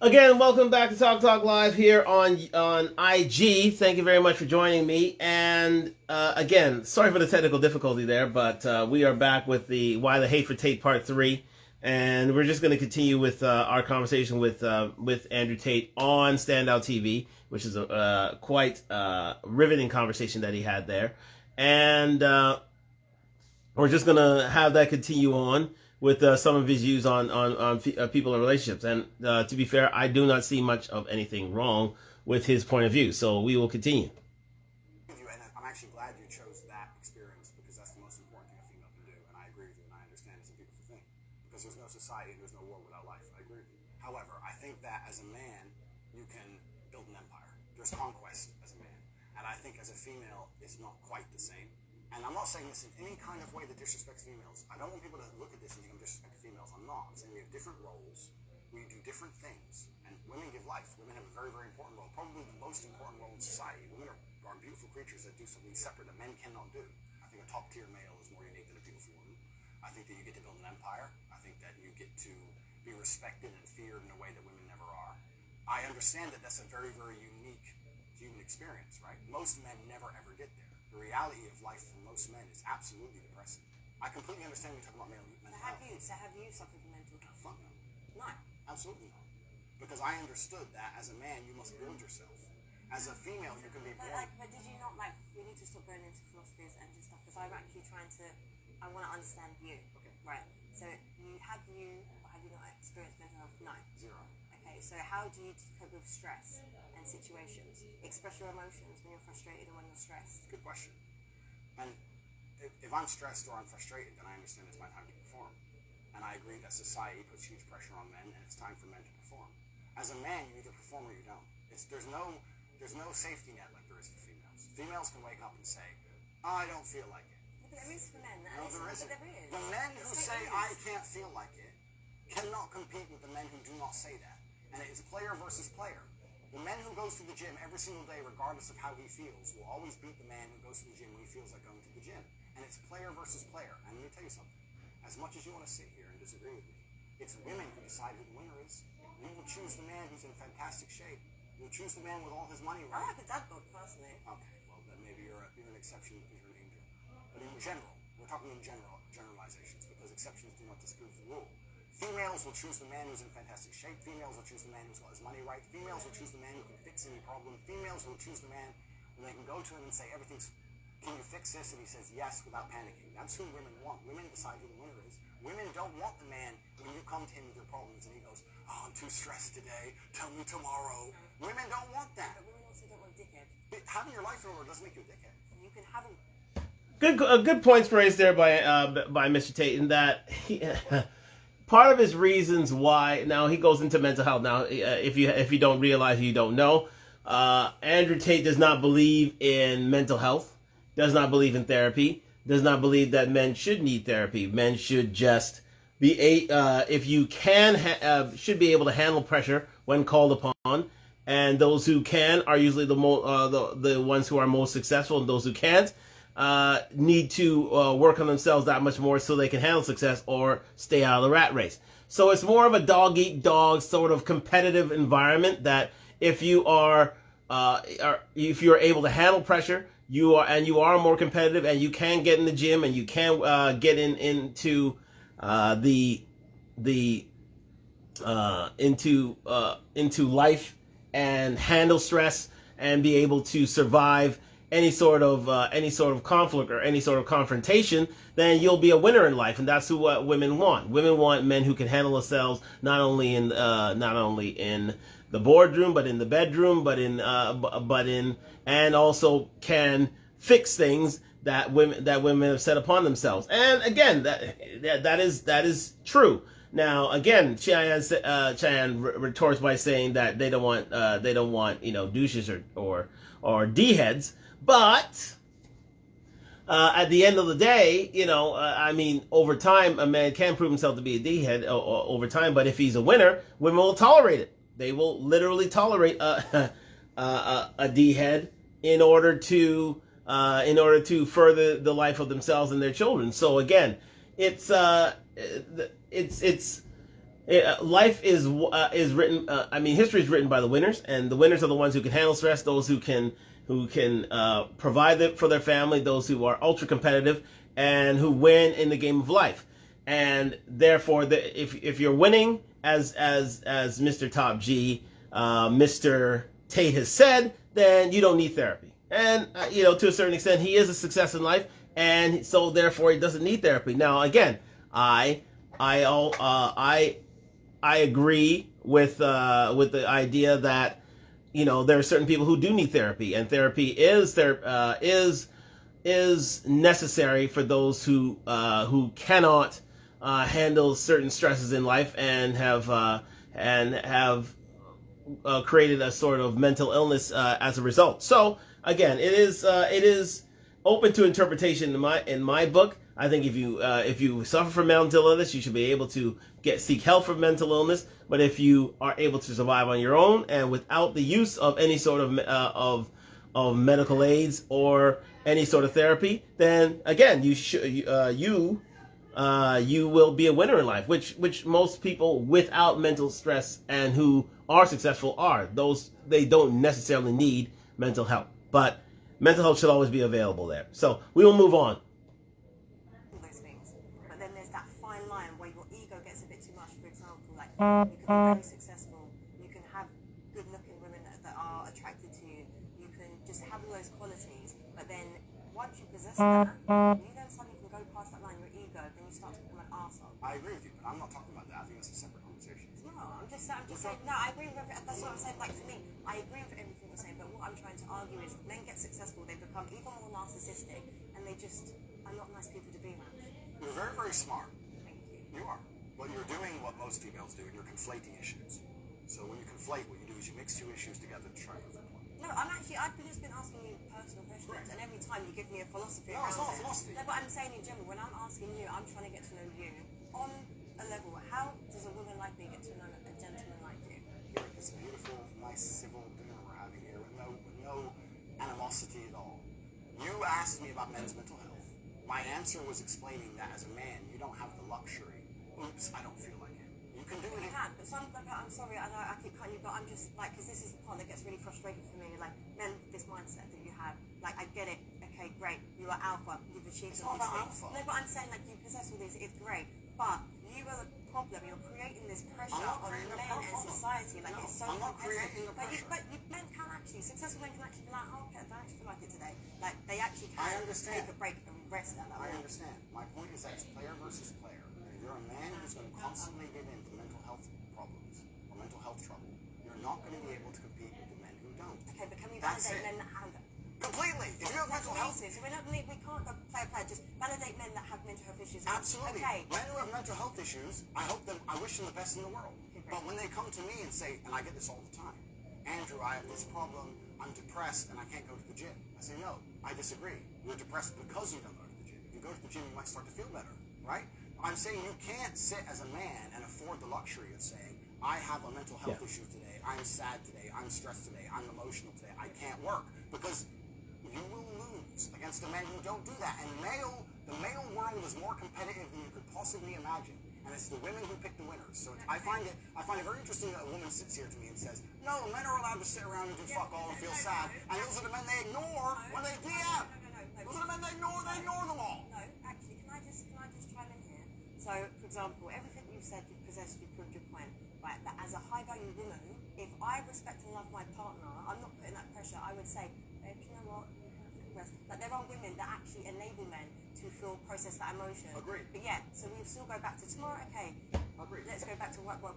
Again, welcome back to Talk Talk Live here on IG. Thank you very much for joining me. And again, sorry for the technical difficulty there, but we are back with the Why the Hate for Tate Part 3. And we're just going to continue with our conversation with Andrew Tate on Standout TV, which is a quite riveting conversation that he had there. And we're just going to have that continue on with some of his views on people and relationships. And to be fair, I do not see much of anything wrong with his point of view. So we will continue. And I'm actually glad you chose that experience because that's the most important thing a female can do. And I agree with you, and I understand it's a beautiful thing because there's no society, there's no world without life. I agree with you. However, I think that as a man, you can build an empire. There's conquest as a man. And I think as a female, it's not quite the same. And I'm not saying this in any kind of way that disrespects females. I don't want people to look at this and think I'm disrespecting females. I'm not. I'm saying we have different roles. We do different things. And women give life. Women have a very, very important role. Probably the most important role in society. Women are beautiful creatures that do something separate that men cannot do. I think a top-tier male is more unique than a beautiful woman. I think that you get to build an empire. I think that you get to be respected and feared in a way that women never are. I understand that that's a very, very unique human experience, right? Most men never, ever get there. The reality of life for most men is absolutely depressing. I completely understand when you talk about mental health. Have you suffered from mental health? Fuck no. No. Absolutely not. Because I understood that as a man, you must build yourself. As a female, you can be born. But did you not, we need to stop going into philosophies and just stuff, because I'm actually I want to understand you. Okay. Right. So have you not experienced mental health? No. Zero. Okay, so how do you cope with stress and situations? Express your emotions when you're frustrated and when you're stressed. Good question. And if I'm stressed or I'm frustrated, then I understand it's my time to perform. And I agree that society puts huge pressure on men, and it's time for men to perform. As a man, you either perform or you don't. There's no safety net like there is for females. Females can wake up and say, I don't feel like it. But there is for men. No, there isn't. There is. The men who say, I can't feel like it, cannot compete with the men who do not say that. And it is player versus player. The man who goes to the gym every single day, regardless of how he feels, will always beat the man who goes to the gym when he feels like going to the gym. And it's player versus player. And let me tell you something. As much as you want to sit here and disagree with me, it's women who decide who the winner is. You will choose the man who's in fantastic shape. You'll choose the man with all his money I right. like the dad book, personally. Okay, well, then maybe you're an exception, you're an angel. But in general, we're talking in generalizations, because exceptions do not disprove the rule. Females will choose the man who's in fantastic shape. Females will choose the man who's got his money right. Females will choose the man who can fix any problem. Females will choose the man when they can go to him and say, can you fix this? And he says yes without panicking. That's who women want. Women decide who the winner is. Women don't want the man when you come to him with your problems and he goes, oh, I'm too stressed today. Tell me tomorrow. Women don't want that. But women also don't want a dickhead. Having your life in order doesn't make you a dickhead. You can have him. Good points raised there by Mr. Tate, in that part of his reasons why, now he goes into mental health. Now, if you don't realize, you don't know, Andrew Tate does not believe in mental health, does not believe in therapy, does not believe that men should need therapy. Men should just be should be able to handle pressure when called upon, and those who can are usually the ones who are most successful, and those who can't need to work on themselves that much more so they can handle success or stay out of the rat race. So it's more of a dog-eat-dog sort of competitive environment, that if you are if you're able to handle pressure, you are more competitive, and you can get in the gym, and you can get into into life and handle stress and be able to survive any sort of conflict or any sort of confrontation, then you'll be a winner in life. And that's who women want. Women want men who can handle themselves, not only in the boardroom, but in the bedroom, and also can fix things that women have set upon themselves. And again, that is true. Now, again, Cheyenne retorts by saying that they don't want douches or D-heads. But at the end of the day, over time, a man can prove himself to be a D-head over time. But if he's a winner, women will tolerate it. They will literally tolerate a D-head in order to further the life of themselves and their children. So again, it's Life is written. I mean, history is written by the winners, and the winners are the ones who can handle stress. Those who can provide it for their family. Those who are ultra competitive and who win in the game of life. And therefore, if you're winning, as Mr. Top G, Mr. Tate has said, then you don't need therapy. And to a certain extent, he is a success in life, and so therefore he doesn't need therapy. Now, again, I agree with the idea that there are certain people who do need therapy, and therapy is necessary for those who cannot handle certain stresses in life and have created a sort of mental illness as a result. So again, it is open to interpretation in my book. I think if you suffer from mental illness, you should be able to seek help for mental illness. But if you are able to survive on your own and without the use of any sort of medical aids or any sort of therapy, then again you will be a winner in life, which most people without mental stress and who are successful are. They don't necessarily need mental help, but mental health should always be available there. So we will move on. Those things, but then there's that fine line where your ego gets a bit too much. For example, like you can be very successful, you can have good-looking women that are attracted to you, you can just have all those qualities, but then once you possess that, you then suddenly can go past that line, your ego, then you start to become an arsehole. I agree with you, but I'm not talking about that. I think that's a separate conversation. No, I'm just saying, no, I agree with everything. That's what I'm saying. Like, for me, I agree with everything you're saying, but what I'm trying to argue is men get successful, they become even more narcissistic, and they just are not nice people to be around. You're very, very smart. Thank you. You are. Well, you're doing what most females do, and you're conflating issues. So when you conflate, what you do is you mix two issues together to try to prove a point. No, I've just been asking you personal questions, Right. and every time you give me a philosophy No, around it's not a it. philosophy. No, but I'm saying in general, when I'm asking you, I'm trying to get to know you on a level. How does a woman like me get to know a gentleman like you? Here at this beautiful, nice, civil dinner we're having here with no animosity at all. You asked me about men's mental health. My answer was explaining that as a man, you don't have the luxury. Oops, I don't feel like it. You can do it. You can, but I'm sorry, I know I keep cutting you, but I'm just like, because this is the part that gets really frustrating for me. Like, men, this mindset that you have, like, I get it. Okay, great. You are alpha. You've achieved It's all not these about things. alpha. No, but I'm saying, like, you possess all these. It's great, but you are the problem. You're creating this pressure not on creating a men and problem. society. Like, No, it's so I'm not competitive. creating a pressure. But men can actually, successful men can actually be like, oh, okay, I don't actually feel like it today. Like, they actually can I understand. take a break and rest at that I level. understand. My point is that it's player versus player. And if you're a man who's going to constantly get into mental health problems or mental health trouble, you're not going to be able to compete with the men who don't. Okay, but can we That's validate it. men that have them? Completely. If you have mental health, So we can't go player. Just validate men that have mental health issues. absolutely. Okay. Men who have mental health issues, I wish them the best in the world. Okay, great. But when they come to me and say, and I get this all the time, Andrew, I have this problem, I'm depressed and I can't go to the gym. I say, no, I disagree. You're depressed because you don't go to the gym. If you go to the gym, you might start to feel better, right? I'm saying you can't sit as a man and afford the luxury of saying, I have a mental health issue today, I'm sad today, I'm stressed today, I'm emotional today, I can't work. Because you will lose against the men who don't do that. And the male world is more competitive than you could possibly imagine. And it's the women who pick the winners. So I find it very interesting that a woman sits here to me and says, no, men are allowed to sit around and do fuck all and feel sad. And those are the men they ignore when they DM. Those are the men they ignore them all. No, actually, can I just chime in here? So, for example, everything you've said, you've possessed, you've proved your point. Right, that as a high-value woman, if I respect and love my partner, I'm not putting that pressure. I would say, babe, you know what? Like, there are women that actually enable men to process that emotion. Agreed. But yeah, so we still go back to tomorrow. Okay, Agreed. let's go back to work. But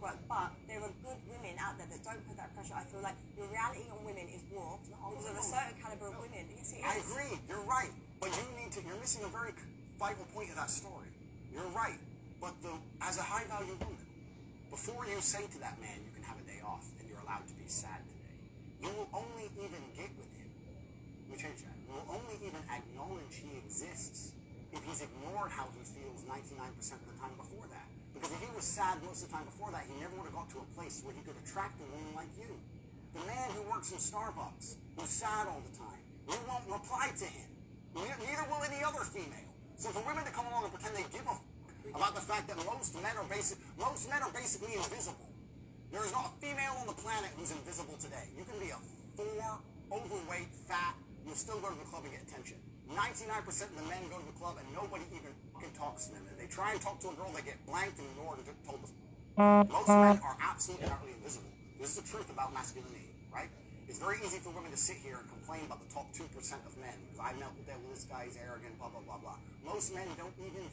there are good women out there that don't put that pressure. I feel like your reality on women is warped because of a certain caliber of women. Yes, it is. I agree. You're right. But you're missing a very vital point of that story. You're right. But as a high-value woman, before you say to that man, you can have a day off and you're allowed to be sad today, you will only even get with him. Let me change that. You will only even acknowledge he exists if he's ignored how he feels 99% of the time before that. Because if he was sad most of the time before that, he never would have got to a place where he could attract a woman like you. The man who works in Starbucks, who's sad all the time, you won't reply to him. Neither will any other female. So for women to come along and pretend they give a fuck about the fact that most men are basically invisible. There is not a female on the planet who's invisible today. You can be a 4, overweight, fat, you'll still go to the club and get attention. 99% of the men go to the club and nobody even fucking talks to them. If they try and talk to a girl, they get blanked and ignored and told to. Most men are absolutely and utterly invisible. This is the truth about masculinity, right? It's very easy for women to sit here and complain about the top 2% of men. Because I met with this guy, he's arrogant, blah, blah, blah, blah. Most men don't even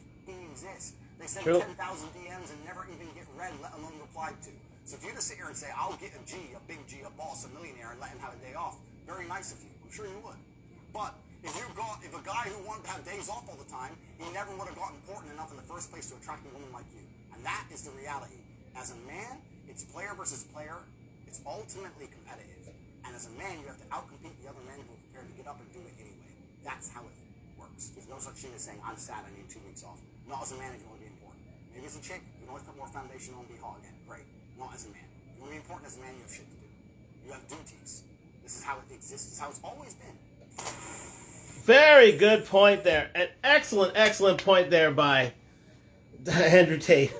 exist. They send 10,000 DMs and never even get read, let alone replied to. So if you just sit here and say, I'll get a G, a big G, a boss, a millionaire, and let him have a day off, very nice of you. I'm sure you would. But if a guy who wanted to have days off all the time, he never would have gotten important enough in the first place to attract a woman like you. And that is the reality. As a man, it's player versus player. It's ultimately competitive. And as a man, you have to outcompete the other men who are prepared to get up and do it anyway. That's how it works. There's no such thing as saying, I'm sad, I need 2 weeks off. Not as a man if you want to be important. Maybe as a chick, you can always put more foundation on and be hot again. Great. Not as a man. If you want to be important as a man, you have shit to do. You have duties. This is how it exists. This is how it's always been. Very good point there. An excellent, excellent point there by Andrew Tate.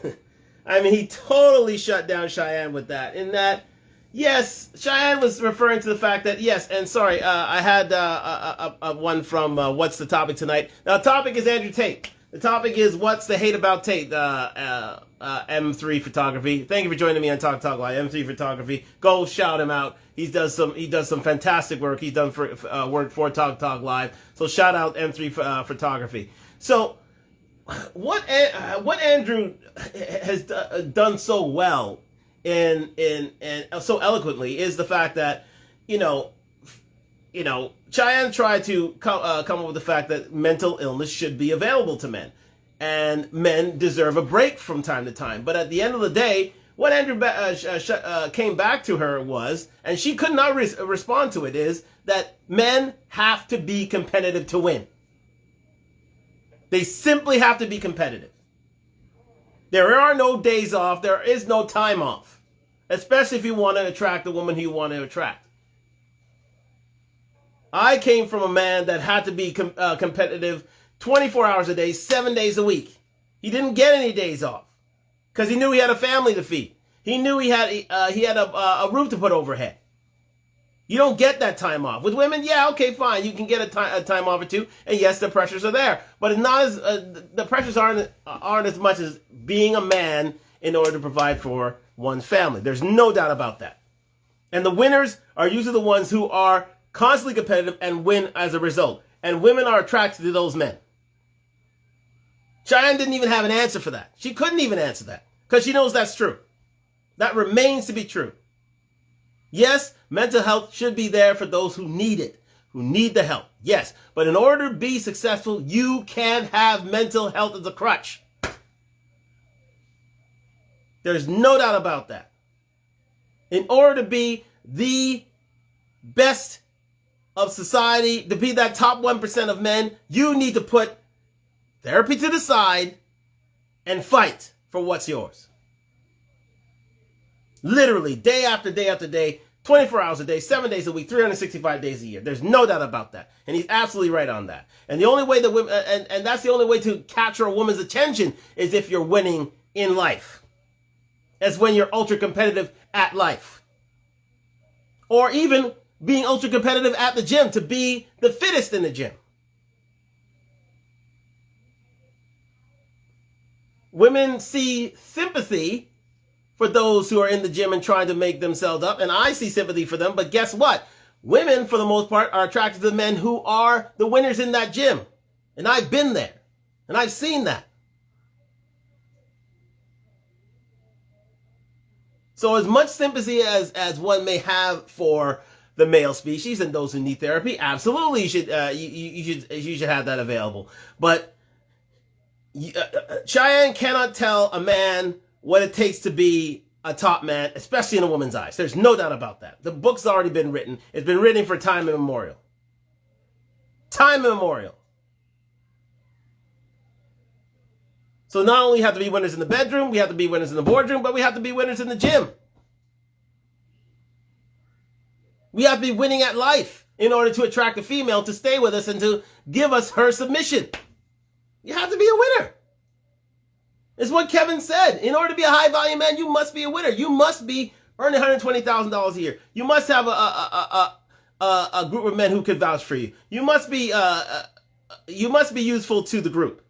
I mean, he totally shut down Cheyenne with that. In that, yes, Cheyenne was referring to the fact that, yes, and sorry, I had a one from What's the Topic Tonight. Now, the topic is Andrew Tate. The topic is What's the Hate About Tate? M3 Photography. Thank you for joining me on Talk Live. M3 Photography. Go shout him out. He does some fantastic work. He's done work for Talk Live. So shout out M3 Photography. So what Andrew has done so well and so eloquently is the fact that Cheyenne tried to come up with the fact that mental illness should be available to men, and men deserve a break from time to time. But at the end of the day, what Andrew came back to her was, and she could not respond to it, is that men have to be competitive to win. They simply have to be competitive. There are no days off. There is no time off, especially if you want to attract the woman who you want to attract. I came from a man that had to be competitive 24 hours a day, 7 days a week. He didn't get any days off because he knew he had a family to feed. He knew he had a roof to put overhead. You don't get that time off. With women, yeah, okay, fine. You can get a time off or two, and yes, the pressures are there, but it's not as the pressures aren't as much as being a man in order to provide for one's family. There's no doubt about that. And the winners are usually the ones who are constantly competitive and win as a result. And women are attracted to those men. Cheyenne didn't even have an answer for that. She couldn't even answer that because she knows that's true. That remains to be true. Yes, mental health should be there for those who need it, who need the help. Yes, but in order to be successful, you can't have mental health as a crutch. There's no doubt about that. In order to be the best of society, to be that top 1% of men, you need to put therapy to the side and fight for what's yours. Literally, day after day after day, 24 hours a day, 7 days a week, 365 days a year. There's no doubt about that. And he's absolutely right on that. And the only way that women, and that's the only way to capture a woman's attention is if you're winning in life. That's when you're ultra competitive at life. Or even being ultra competitive at the gym to be the fittest in the gym. Women see sympathy for those who are in the gym and trying to make themselves up, and I see sympathy for them, but guess what? Women, for the most part, are attracted to the men who are the winners in that gym. And I've been there, and I've seen that. So as much sympathy as one may have for the male species and those who need therapy, absolutely you should have that available. But Cheyenne cannot tell a man what it takes to be a top man, especially in a woman's eyes. There's no doubt about that. The book's already been written. It's been written for time immemorial. Time immemorial. So not only have to be winners in the bedroom, we have to be winners in the boardroom, but we have to be winners in the gym. We have to be winning at life in order to attract a female to stay with us and to give us her submission. You have to be a winner. It's what Kevin said. In order to be a high value man, you must be a winner. You must be earning $120,000 a year. You must have a group of men who could vouch for you. You must be useful to the group.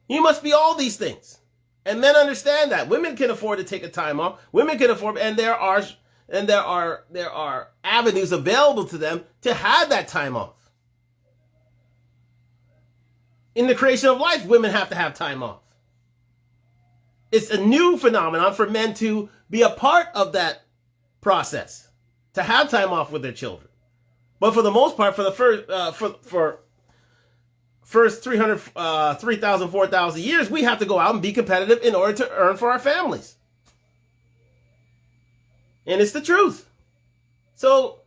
You must be all these things. And men understand that. Women can afford to take a time off. Women can afford, and there are avenues available to them to have that time off. In the creation of life, women have to have time off. It's a new phenomenon for men to be a part of that process, to have time off with their children. But for the most part, for the first 3,000, 4,000 years, we have to go out and be competitive in order to earn for our families. And it's the truth. So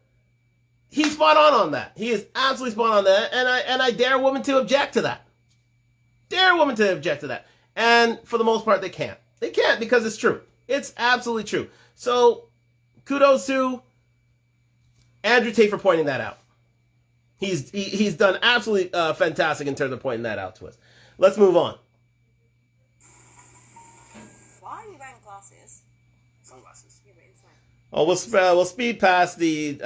he's spot on that. He is absolutely spot on that. And I dare women to object to that. Dare women to object to that. And for the most part, they can't. They can't because it's true. It's absolutely true. So kudos to Andrew Tate for pointing that out. He's done absolutely fantastic in terms of pointing that out to us. Let's move on. Why are you wearing glasses? Sunglasses. Oh, we'll speed past the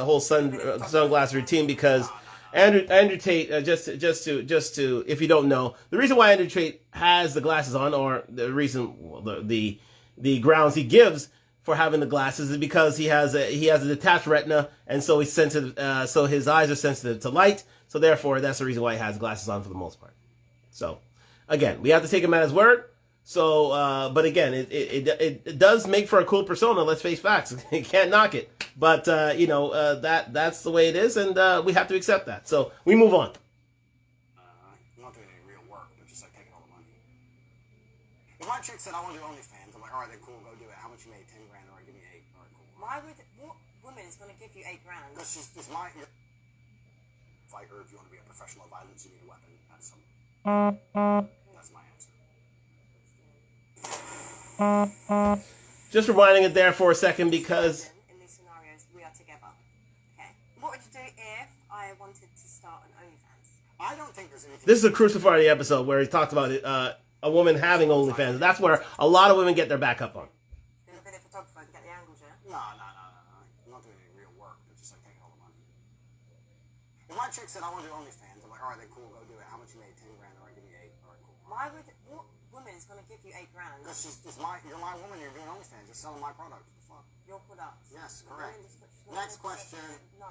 whole sunglass routine because Andrew Tate just to if you don't know, the reason why Andrew Tate has the glasses on, or the reason the grounds he gives for having the glasses, is because he has a detached retina, and so he's sensitive. So his eyes are sensitive to light. So therefore, that's the reason why he has glasses on for the most part. So again, we have to take him at his word. So, but again, it does make for a cool persona. Let's face facts. You can't knock it. But that's the way it is, and we have to accept that. So we move on. I'm not doing any real work, but just like taking all the money. If my chick said I want to do OnlyFans, I'm like, all right, then cool, go do it. How much you made? 10 grand, or give me 8. All right, cool. What woman is going to give you $8 grand? Because she's my fighter. If you want to be a professional violence, you need a weapon. That's my answer. Just reminding it there for a second because in these scenarios we are together. Okay. What would you do if I wanted to start an OnlyFans? I don't think there's anything. this is a Crucified episode where he talked about a woman having OnlyFans. That's where a lot of women get their back up on. You're a video photographer to get the angles, yeah? No. I'm not doing any real work, but just like taking all the money. If my chick said I want to do OnlyFans, I'm like, all right, then cool, go do it. How much you made? 10 grand, or give me 8. All right, cool. What woman is going to give you $8 grand? Because you're my woman, you're doing OnlyFans, you're selling my product. What the fuck? Your products. Yes, correct. Really, Next question. No.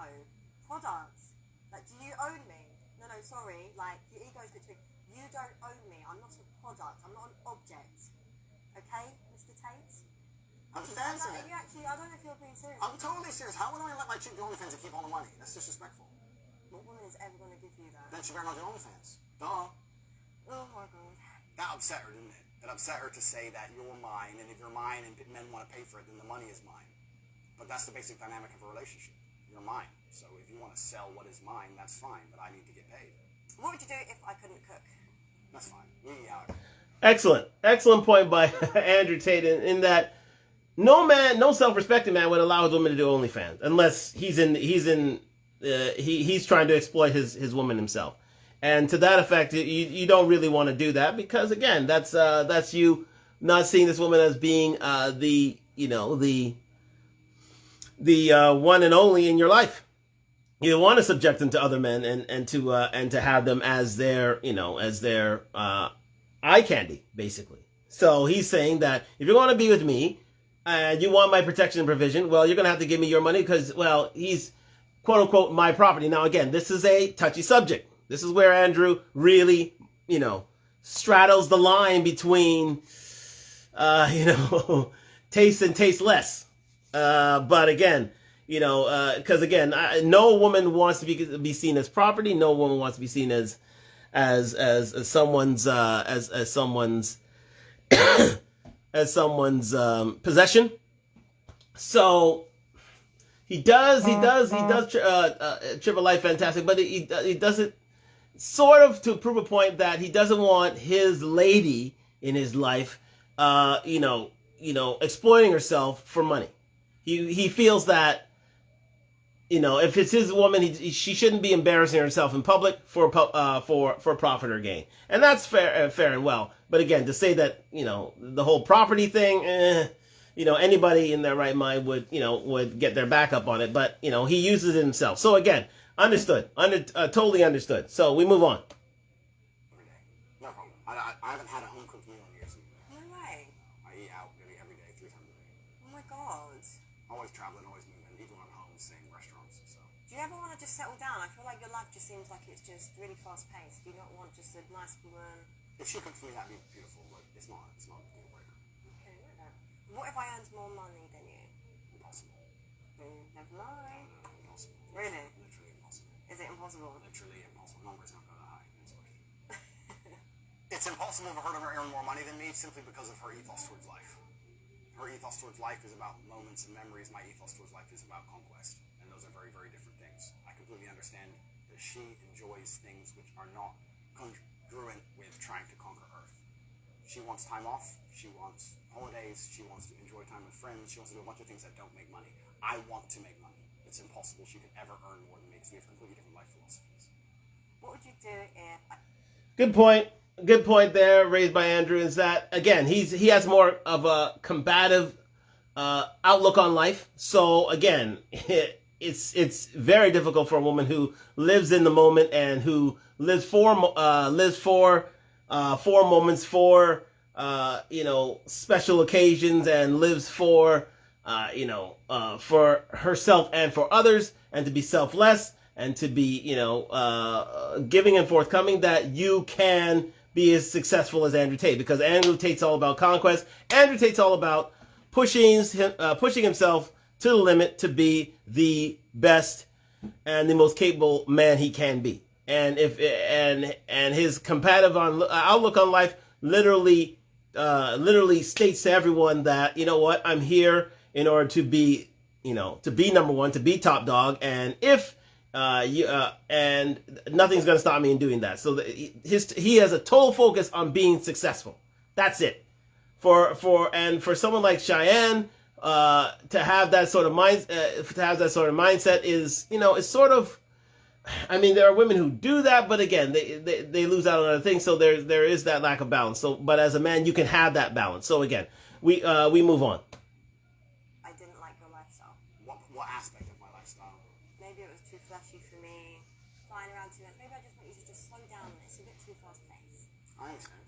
Products. Like, do you own me? No, sorry. Like, your ego's between. You don't own me. I'm not a product. I'm not an object. Okay, Mr. Tate? I'm just answering. I don't know if you're being serious. I'm totally serious. How would I let my chick do OnlyFans and keep all the money? That's disrespectful. What woman is ever going to give you that? Then she better not do OnlyFans. Duh. Oh my god. That upset her, didn't it? It upset her to say that you're mine, and if you're mine and men want to pay for it, then the money is mine. But that's the basic dynamic of a relationship. You're mine. So if you want to sell what is mine, that's fine, but I need to get paid. What would you do if I couldn't cook? That's fine. We eat out. Excellent point by Andrew Tate in that no self-respecting man would allow his woman to do OnlyFans unless he's trying to exploit his woman himself. And to that effect, you don't really want to do that because again, that's you not seeing this woman as being the one and only in your life. You want to subject them to other men and to have them as their eye candy, basically. So he's saying that if you're going to be with me and you want my protection and provision, well, you're going to have to give me your money because, well, he's quote unquote my property. Now, again, this is a touchy subject. This is where Andrew really, straddles the line between, taste and tasteless. But again, because again, no woman wants to be seen as property. No woman wants to be seen as someone's possession. So he does trip a life fantastic, but he does it sort of to prove a point that he doesn't want his lady in his life, exploiting herself for money. He feels that if it's his woman, she shouldn't be embarrassing herself in public for profit or gain, and that's fair and well. But again, to say that the whole property thing, anybody in their right mind would get their back up on it. But he uses it himself. So again, understood, totally understood. So we move on. Every day. No problem. I haven't had a home cooked meal in years. No way. I eat out nearly every day, 3 times a day. Oh my god. Always traveling, always moving, even when I'm home, staying in restaurants. So. Do you ever want to just settle down? I feel like your life just seems like it's just really fast paced. Do you not want just a nice woman? If she cooked for me, that'd be beautiful, but it's not a deal breaker. Okay, I know. What if I earned more money than you? Impossible. Never mind. Impossible. Really? Literally impossible. Is it impossible? Literally impossible. Numbers don't go that high. Next question. It's impossible for her to earn more money than me simply because of her ethos towards life. Her ethos towards life is about moments and memories. My ethos towards life is about conquest. And those are very, very different things. I completely understand that she enjoys things which are not congruent with trying to conquer Earth. She wants time off. She wants holidays. She wants to enjoy time with friends. She wants to do a bunch of things that don't make money. I want to make money. It's impossible she could ever earn more than me because we have completely different life philosophies. What would you do if... Good point. Good point there raised by Andrew is that, again, he has more of a combative outlook on life. So again, it's very difficult for a woman who lives in the moment and who lives for moments, for special occasions, and lives for herself and for others, and to be selfless and to be giving and forthcoming, that you can be as successful as Andrew Tate, because Andrew Tate's all about conquest. Andrew Tate's all about pushing himself to the limit to be the best and the most capable man he can be. And his combative outlook on life literally states to everyone that, I'm here in order to be number one, to be top dog, and and nothing's going to stop me in doing that. So he has a total focus on being successful. That's it. For someone like Cheyenne, to have that sort of mindset is, is sort of, there are women who do that, but again, they lose out on other things. So there is that lack of balance. So, but as a man, you can have that balance. So again, we move on. I didn't like your lifestyle. What aspect of my lifestyle? Maybe it was too flashy for me, flying around too much. Maybe I just want you to just slow down. It's a bit too fast paced. I understand.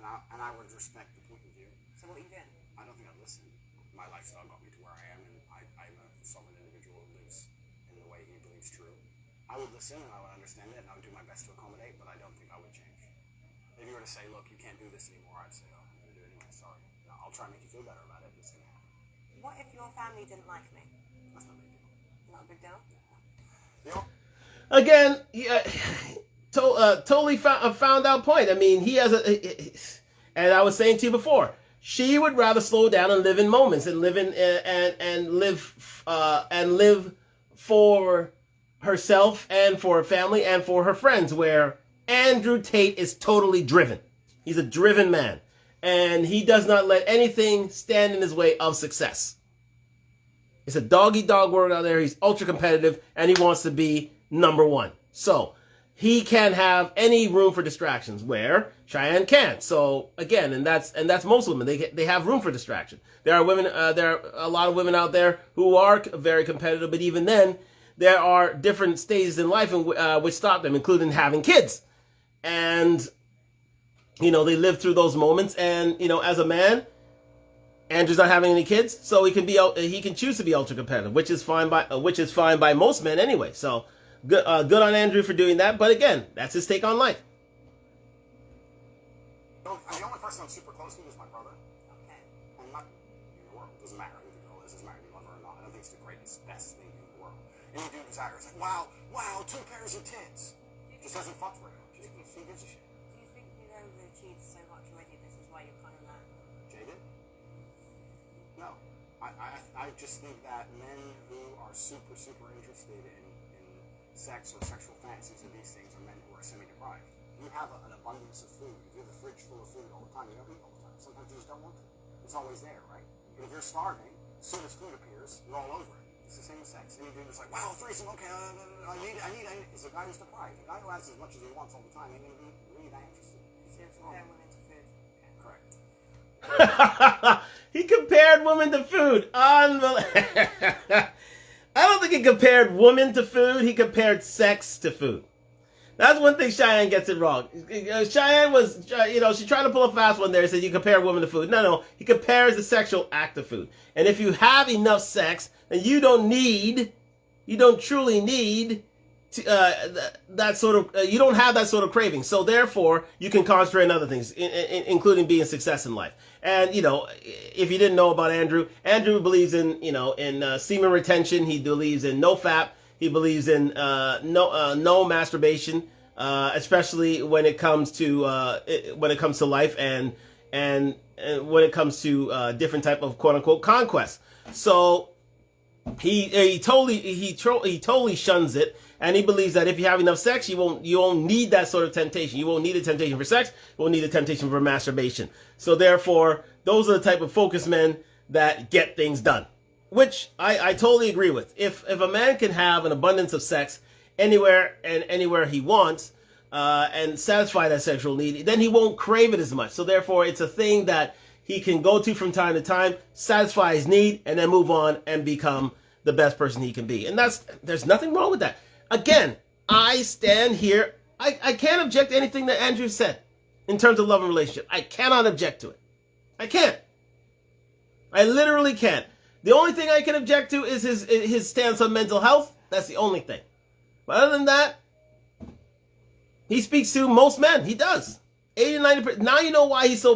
And I would respect the point of view. So what are you doing? I don't think I'd listen. My lifestyle got me to where I am, and I'm a solid individual who lives in the way he believes true. I would listen, and I would understand it, and I would do my best to accommodate, but I don't think I would change. If you were to say, look, you can't do this anymore, I'd say, I'm going to do it anyway, sorry. I'll try and make you feel better about it, but it's going to happen. What if your family didn't like me? That's not a big deal. Not a big deal? Again, totally found out point. He has and I was saying to you before, she would rather slow down and live in moments and live for herself and for her family and for her friends, where Andrew Tate is totally driven. He's a driven man, and he does not let anything stand in his way of success. It's a dog-eat-dog world out there. He's ultra competitive, and he wants to be number one. So he can't have any room for distractions, where Cheyenne can't. So again, and that's most women. They have room for distraction. There are a lot of women out there who are very competitive, but even then, there are different stages in life which stop them, including having kids. And they live through those moments. And as a man, Andrew's not having any kids, so he can choose to be ultra competitive, which is fine by most men anyway. So good on Andrew for doing that. But again, that's his take on life. The only person I'm super close to is my brother. Okay. I'm not in the world. It doesn't matter who the girl is. It doesn't matter if you love her or not. I don't think it's the greatest, best thing in the world. Any dude who's out here is like, wow, 2 pairs of tits. Just doesn't fuck for him. Just he gives a shit. Do you think you've overachieved so much already, this is why you're kind of like... Jaded? No. I just think that men who are super, super interested in sex or sexual fantasies and these things are men who are semi-deprived. You have an abundance of food. If you have a fridge full of food all the time, you don't eat all the time. Sometimes you just don't want to. It's always there, right? But if you're starving, as soon as food appears, you're all over it. It's the same with sex. Any dude is like, wow, threesome, okay, I need. It's a guy who's deprived. A guy who has as much as he wants all the time ain't going to be really that interested. So compare women to food. Correct. He compared women to food. I don't think he compared women to food. He compared sex to food. That's one thing Cheyenne gets it wrong. Cheyenne was, she tried to pull a fast one there and said you compare women to food. No. He compares the sexual act to food. And if you have enough sex, then you don't truly need that sort of, you don't have that sort of craving. So therefore, you can concentrate on other things, including being a success in life. And, if you didn't know about Andrew believes in semen retention. He believes in no fap. He believes in no masturbation, especially when it comes to life and when it comes to different type of quote unquote conquest. So he totally shuns it, and he believes that if you have enough sex, you won't need that sort of temptation. You won't need a temptation for sex. You won't need a temptation for masturbation. So therefore, those are the type of focused men that get things done. Which I totally agree with. If a man can have an abundance of sex anywhere he wants, and satisfy that sexual need, then he won't crave it as much. So therefore, it's a thing that he can go to from time to time, satisfy his need, and then move on and become the best person he can be. And there's nothing wrong with that. Again, I stand here. I can't object to anything that Andrew said in terms of love and relationship. I cannot object to it. I can't. I literally can't. The only thing I can object to is his stance on mental health. That's the only thing. But other than that, he speaks to most men. He does. 80-90%. Now you know why he's so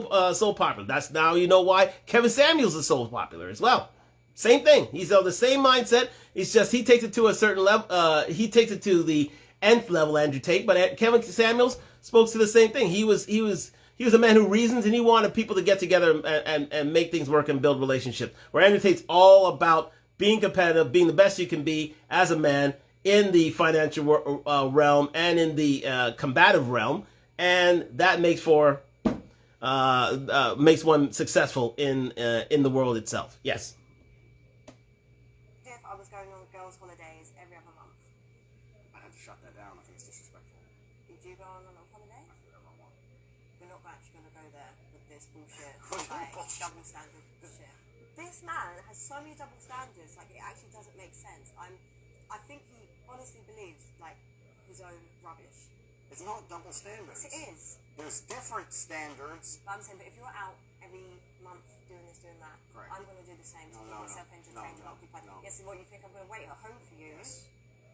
popular. Now you know why Kevin Samuels is so popular as well. Same thing. He's on the same mindset. It's just he takes it to a certain level. He takes it to the nth level, Andrew Tate. But Kevin Samuels spoke to the same thing. He was a man who reasons, and he wanted people to get together and make things work and build relationships. Where Andrew Tate's all about being competitive, being the best you can be as a man in the financial realm and in the combative realm, and that makes one successful in the world itself. Yes. If I was going on girls' holidays every other month, I'd have to shut that down. I think it's disrespectful. did you go on a holiday? I do whatever I want. We're not actually going to go there with this bullshit, like double standard shit. This man has so many double standards, like it actually doesn't make sense. I think he honestly believes like his own rubbish. It's not double standards. Yes, it is. There's different standards. But I'm saying, but if you're out every month doing this, doing that, Correct. I'm going to do the same to keep myself entertained and occupied. No. Yes, what you think I'm going to wait at home for you? Yes.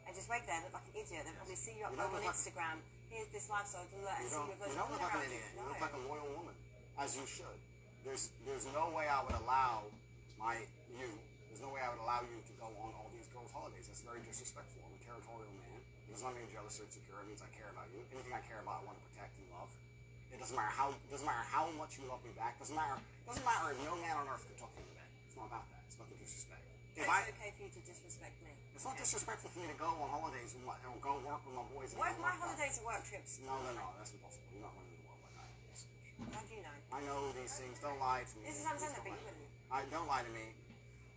And just wait there, look like an idiot. They'll probably see you You upload don't on look like- Instagram. Here's this lifestyle, and You see you don't look like an idiot. You look like a loyal woman, as you should. There's no way I would allow there's no way I would allow you to go on all these girls' holidays. That's very disrespectful. I'm a territorial man. It does not mean jealous or insecure. It means I care about you. Anything I care about, I want to protect and love. It doesn't matter how much you love me back. Doesn't matter if no man on earth could talk to you back. It's not about that. It's about the disrespect. It's okay for you to disrespect me. It's not disrespectful for me to go on holidays and go work with my boys. What if my holidays are work trips? No, that's impossible. You're not running the world like I am. How do you know? I know these things. Don't lie to me. This is what I'm saying, but you wouldn't. Don't lie to me.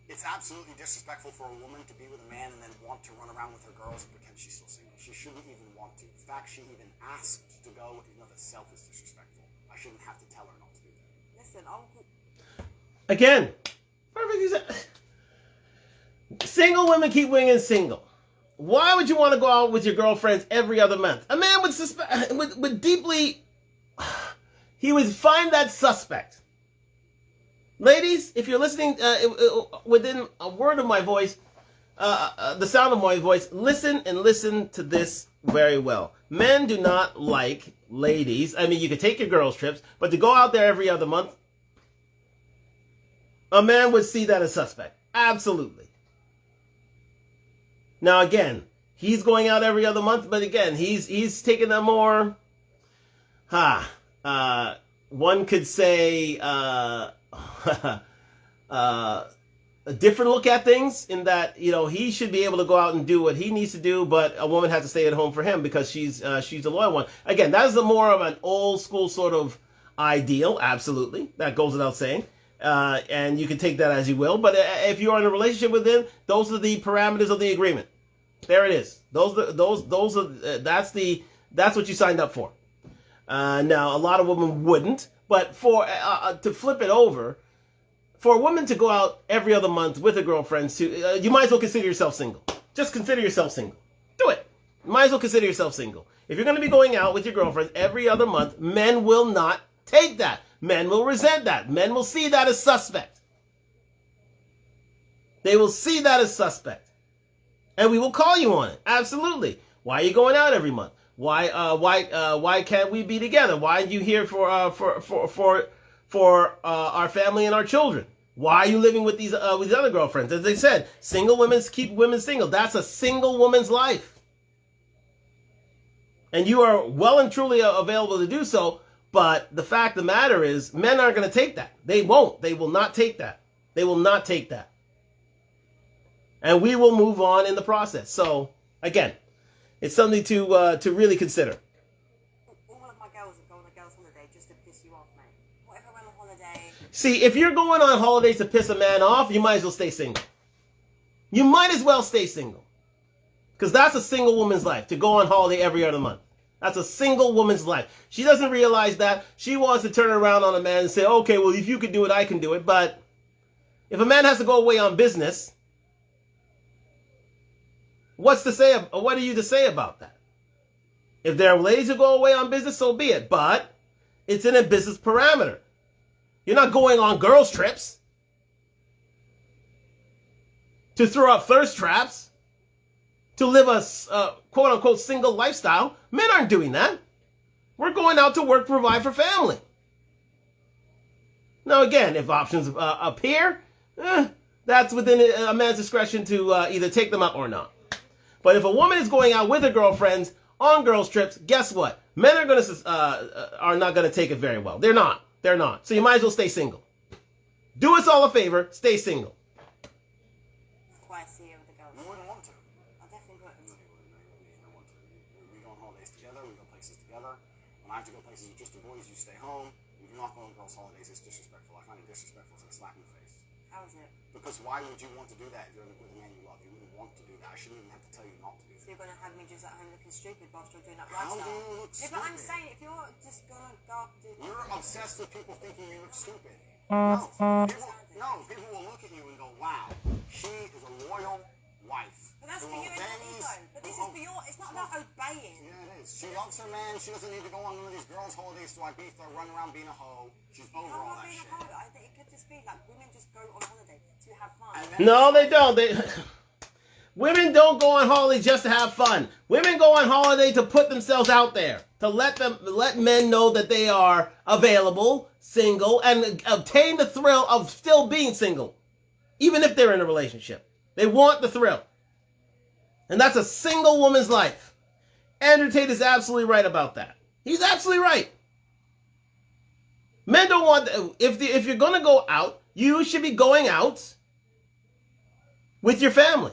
It's absolutely disrespectful for a woman to be with a man and then want to run around with her girls and pretend she's still single. She shouldn't even want to. In fact, she even asked to go in of itself is disrespectful. I shouldn't have to tell her not to do that. Listen, Again, perfect. Single women keep winning single. Why would you want to go out with your girlfriends every other month? A man would deeply, he would find that suspect. Ladies, if you're listening within a word of my voice, the sound of my voice, listen to this very well. Men do not like ladies. I mean, you could take your girls' trips, but to go out there every other month, a man would see that as suspect. Absolutely. Now, again, he's going out every other month, but again, he's taking a more, one could say, a different look at things in that, he should be able to go out and do what he needs to do, but a woman has to stay at home for him because she's a loyal one. Again, that is more of an old school sort of ideal. Absolutely. That goes without saying. And you can take that as you will. But if you're in a relationship with them, those are the parameters of the agreement. There it is. That's what you signed up for. Now, a lot of women wouldn't, but for to flip it over, for a woman to go out every other month with a girlfriend, you might as well consider yourself single. Just consider yourself single. Do it. You might as well consider yourself single. If you're going to be going out with your girlfriend every other month, men will not take that. Men will resent that. Men will see that as suspect. They will see that as suspect. And we will call you on it. Absolutely. Why are you going out every month? Why can't we be together? Why are you here for our family and our children? Why are you living with these other girlfriends? As they said, single women keep women single. That's a single woman's life. And you are well and truly available to do so. But the fact of the matter is, men aren't going to take that. They won't. They will not take that. They will not take that. And we will move on in the process. So, again, it's something to really consider. All of my girls have gone on a girls' holiday just to piss you off, mate. What if I went on holiday? See, if you're going on holidays to piss a man off, you might as well stay single. You might as well stay single. Because that's a single woman's life, to go on holiday every other month. That's a single woman's life. She doesn't realize that. She wants to turn around on a man and say, okay, well, if you can do it, I can do it. But if a man has to go away on business, what are you to say about that? If there are ladies who go away on business, so be it. But it's in a business parameter. You're not going on girls' trips to throw up thirst traps, to live a quote-unquote single lifestyle. Men aren't doing that. We're going out to work, provide for family. Now, again, if options appear, that's within a man's discretion to either take them up or not. But if a woman is going out with her girlfriends on girls' trips, guess what? Men are not going to take it very well. They're not. They're not. So you might as well stay single. Do us all a favor. Stay single. Quite see you with the girls. You wouldn't want to. I definitely wouldn't. No, you don't want to. We go on holidays together. We go places together. When I have to go places with just the boys, you stay home. If you're not going on girls' holidays, it's disrespectful. I find it disrespectful. It's like a slap in the face. How is it? Because why would you want to do that if you're with a man you love? You wouldn't want to do that. I shouldn't even have to tell you not to do So that. you're going to have me just at home looking stupid whilst you're doing that How lifestyle? do you look Yeah, but I'm stupid? saying, if you're just going to go up and do... You're obsessed with people thinking you look stupid. People will look at you and go, wow, she is a loyal wife. But that's who for you and not obeys- ego. But this is for your... It's not about obeying. Yeah, it is. She loves her man. She doesn't need to go on one of these girls' holidays to Ibiza, run around being a hoe. She's over I'm all not that being shit. a hoe. I think it could just be like women just go on holiday to have fun. And then- No, they don't. Women don't go on holiday just to have fun. Women go on holiday to put themselves out there, to let men know that they are available, single, and obtain the thrill of still being single, even if they're in a relationship. They want the thrill. And that's a single woman's life. Andrew Tate is absolutely right about that. He's absolutely right. Men don't want... If you're going to go out, you should be going out with your family.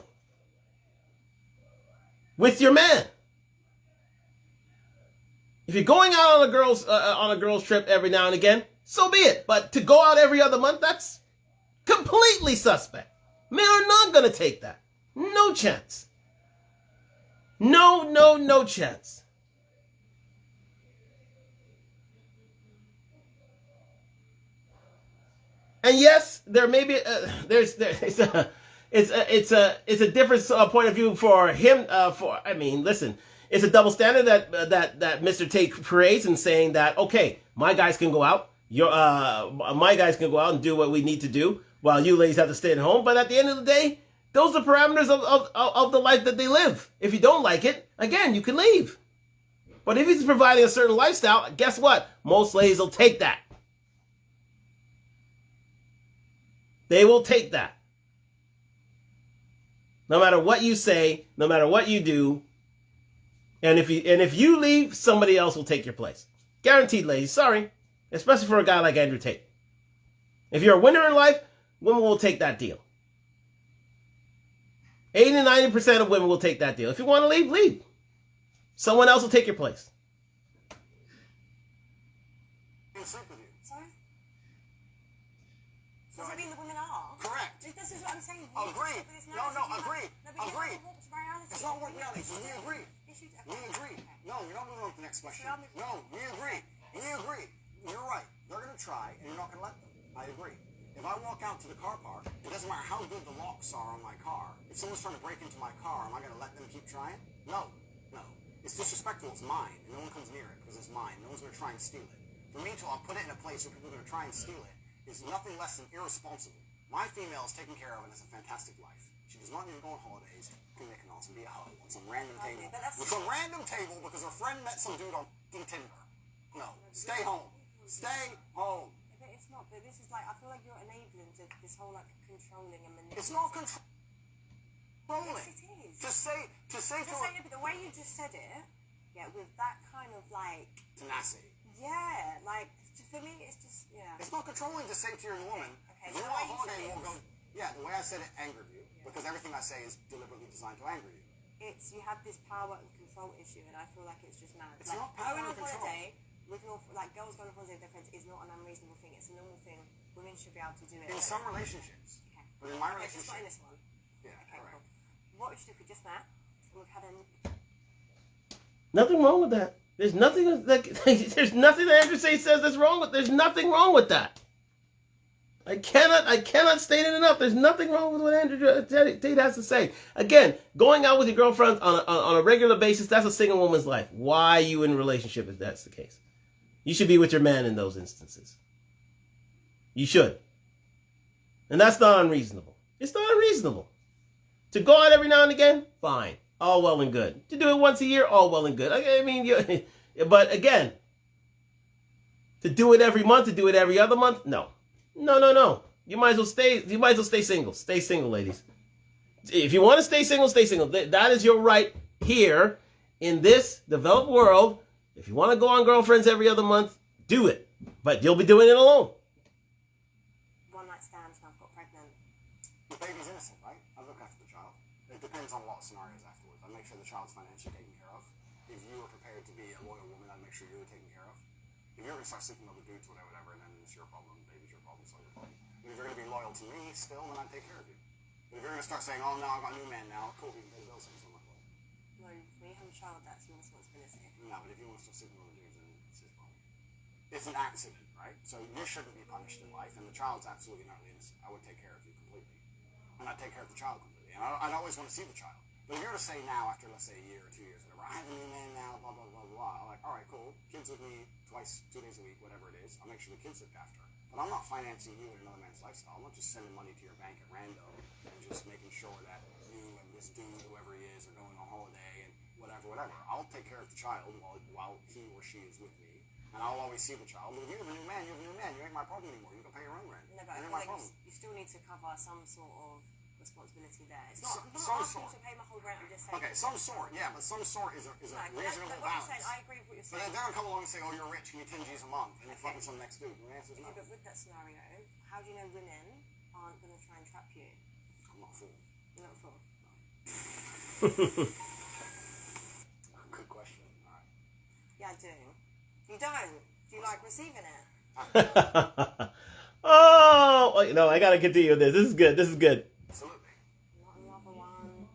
With your man. If you're going out on a girls trip every now and again, so be it. But to go out every other month, that's completely suspect. Men are not going to take that. No chance. No chance. And yes, there may be it's a different point of view for him. Listen, it's a double standard that Mr. Tate creates in saying that, okay, my guys can go out, my guys can go out and do what we need to do, while you ladies have to stay at home. But at the end of the day, those are parameters of the life that they live. If you don't like it, again, you can leave. But if he's providing a certain lifestyle, guess what? Most ladies will take that. They will take that. No matter what you say, no matter what you do, and if you leave, somebody else will take your place. Guaranteed, ladies. Sorry. Especially for a guy like Andrew Tate. If you're a winner in life, women will take that deal. 80 to 90% of women will take that deal. If you want to leave, leave. Someone else will take your place. Can't sleep with you. Sorry? Doesn't mean the women are. Correct. This is what I'm saying. Agree. No, agree. Agree. It's not what reality. We agree. We agree. No, you're not moving on to the next question. No, we agree. We agree. You're right. They're going to try, and you're not going to let them. I agree. If I walk out to the car park, it doesn't matter how good the locks are on my car. If someone's trying to break into my car, am I going to let them keep trying? No. No. It's disrespectful. It's mine. And no one comes near it because it's mine. No one's going to try and steal it. For me to put it in a place where people are going to try and steal it is nothing less than irresponsible. My female is taken care of and has a fantastic life. She does not need to go on holidays to Mykonos and be a hoe on some random table. With some random table because her friend met some dude on Tinder. No. Stay home. Stay home. But it's not. But this is like, I feel like you're enabling this whole like controlling and manipulating. It's not controlling. Yes, it is. To say But the way you just said it, yeah, with that kind of like tenacity. Yeah, like for me, it's just It's not controlling to say to your woman, okay, you want a holiday, we'll go. Yeah, the way I said it angered you because everything I say is deliberately designed to anger you. It's you have this power and control issue, and I feel like it's just mad. It's like, not power going on and control. holiday with like girls going on holiday with their friends is not an unreasonable thing. It's a normal thing. Women should be able to do it. In some relationships, okay. But in my Just relationship, not in this one. Yeah, Okay, correct. cool. What we should do, we just met. We've had a. Nothing wrong with that. There's nothing that there's nothing that Andrew says that's wrong with. There's nothing wrong with that. I cannot state it enough. There's nothing wrong with what Andrew Tate has to say. Again, going out with your girlfriend on a regular basis, that's a single woman's life. Why are you in a relationship if that's the case? You should be with your man in those instances. You should. And that's not unreasonable. It's not unreasonable. To go out every now and again, fine. All well and good. To do it once a year, all well and good. I mean, but again, to do it every month, to do it every other month, no. No. You might as well stay single. Stay single, ladies. If you want to stay single, stay single. That is your right here in this developed world. If you want to go on girlfriends every other month, do it. But you'll be doing it alone. One night stands and I've got pregnant. The baby's innocent, right? I look after the child. It depends on a lot of scenarios afterwards. I make sure the child's financially taken care of. If you were prepared to be a loyal woman, I'd make sure you were taken care of. If you're going to start sleeping with other dudes, whatever, and then it's your problem, the baby's your problem, it's not your problem. But if you're going to be loyal to me still, then I'd take care of you. But if you're going to start saying, oh, no, I've got a new man now, cool, we can pay the bills, I'm like, well. No, when you have a child, that's your responsibility. No, but if you want to start sleeping with other dudes, then it's his problem. It's an accident, right? So you shouldn't be punished in life, and the child's absolutely not innocent. I would take care of you completely. And I'd take care of the child completely. And I'd always want to see the child. But if you're to say now, after, let's say, a year or 2 years, whatever, I have a new man now, blah, blah, blah, blah, I'm like, all right, cool. Kids with me twice, 2 days a week, whatever it is. I'll make sure the kids look after. But I'm not financing you in another man's lifestyle. I'm not just sending money to your bank at random and just making sure that you and this dude, whoever he is, are going on holiday and whatever. I'll take care of the child while he or she is with me. And I'll always see the child. But if you have a new man, you have a new man. You ain't my problem anymore. You can pay your own rent. No, but I It ain't feel my like problem. you still need to cover some sort of responsibility there. It's not, I'm Some not asking sort. you to pay my whole rent. I'm just saying. Okay, some sort, yeah, but some sort is a reasonable but what you're balance. saying, I agree with what you're But saying. then they're gonna come along and say, oh, you're rich, give me 10 G's a month, and you're fucking some next dude. And the answer's no. Yeah, but with that scenario, how do you know women aren't going to try and trap you? I'm not a fool. You're not a fool. Good question. All right. Yeah, I do. You don't. Do you like receiving it? Oh, no, I gotta continue with this. This is good. Absolutely. Not another one.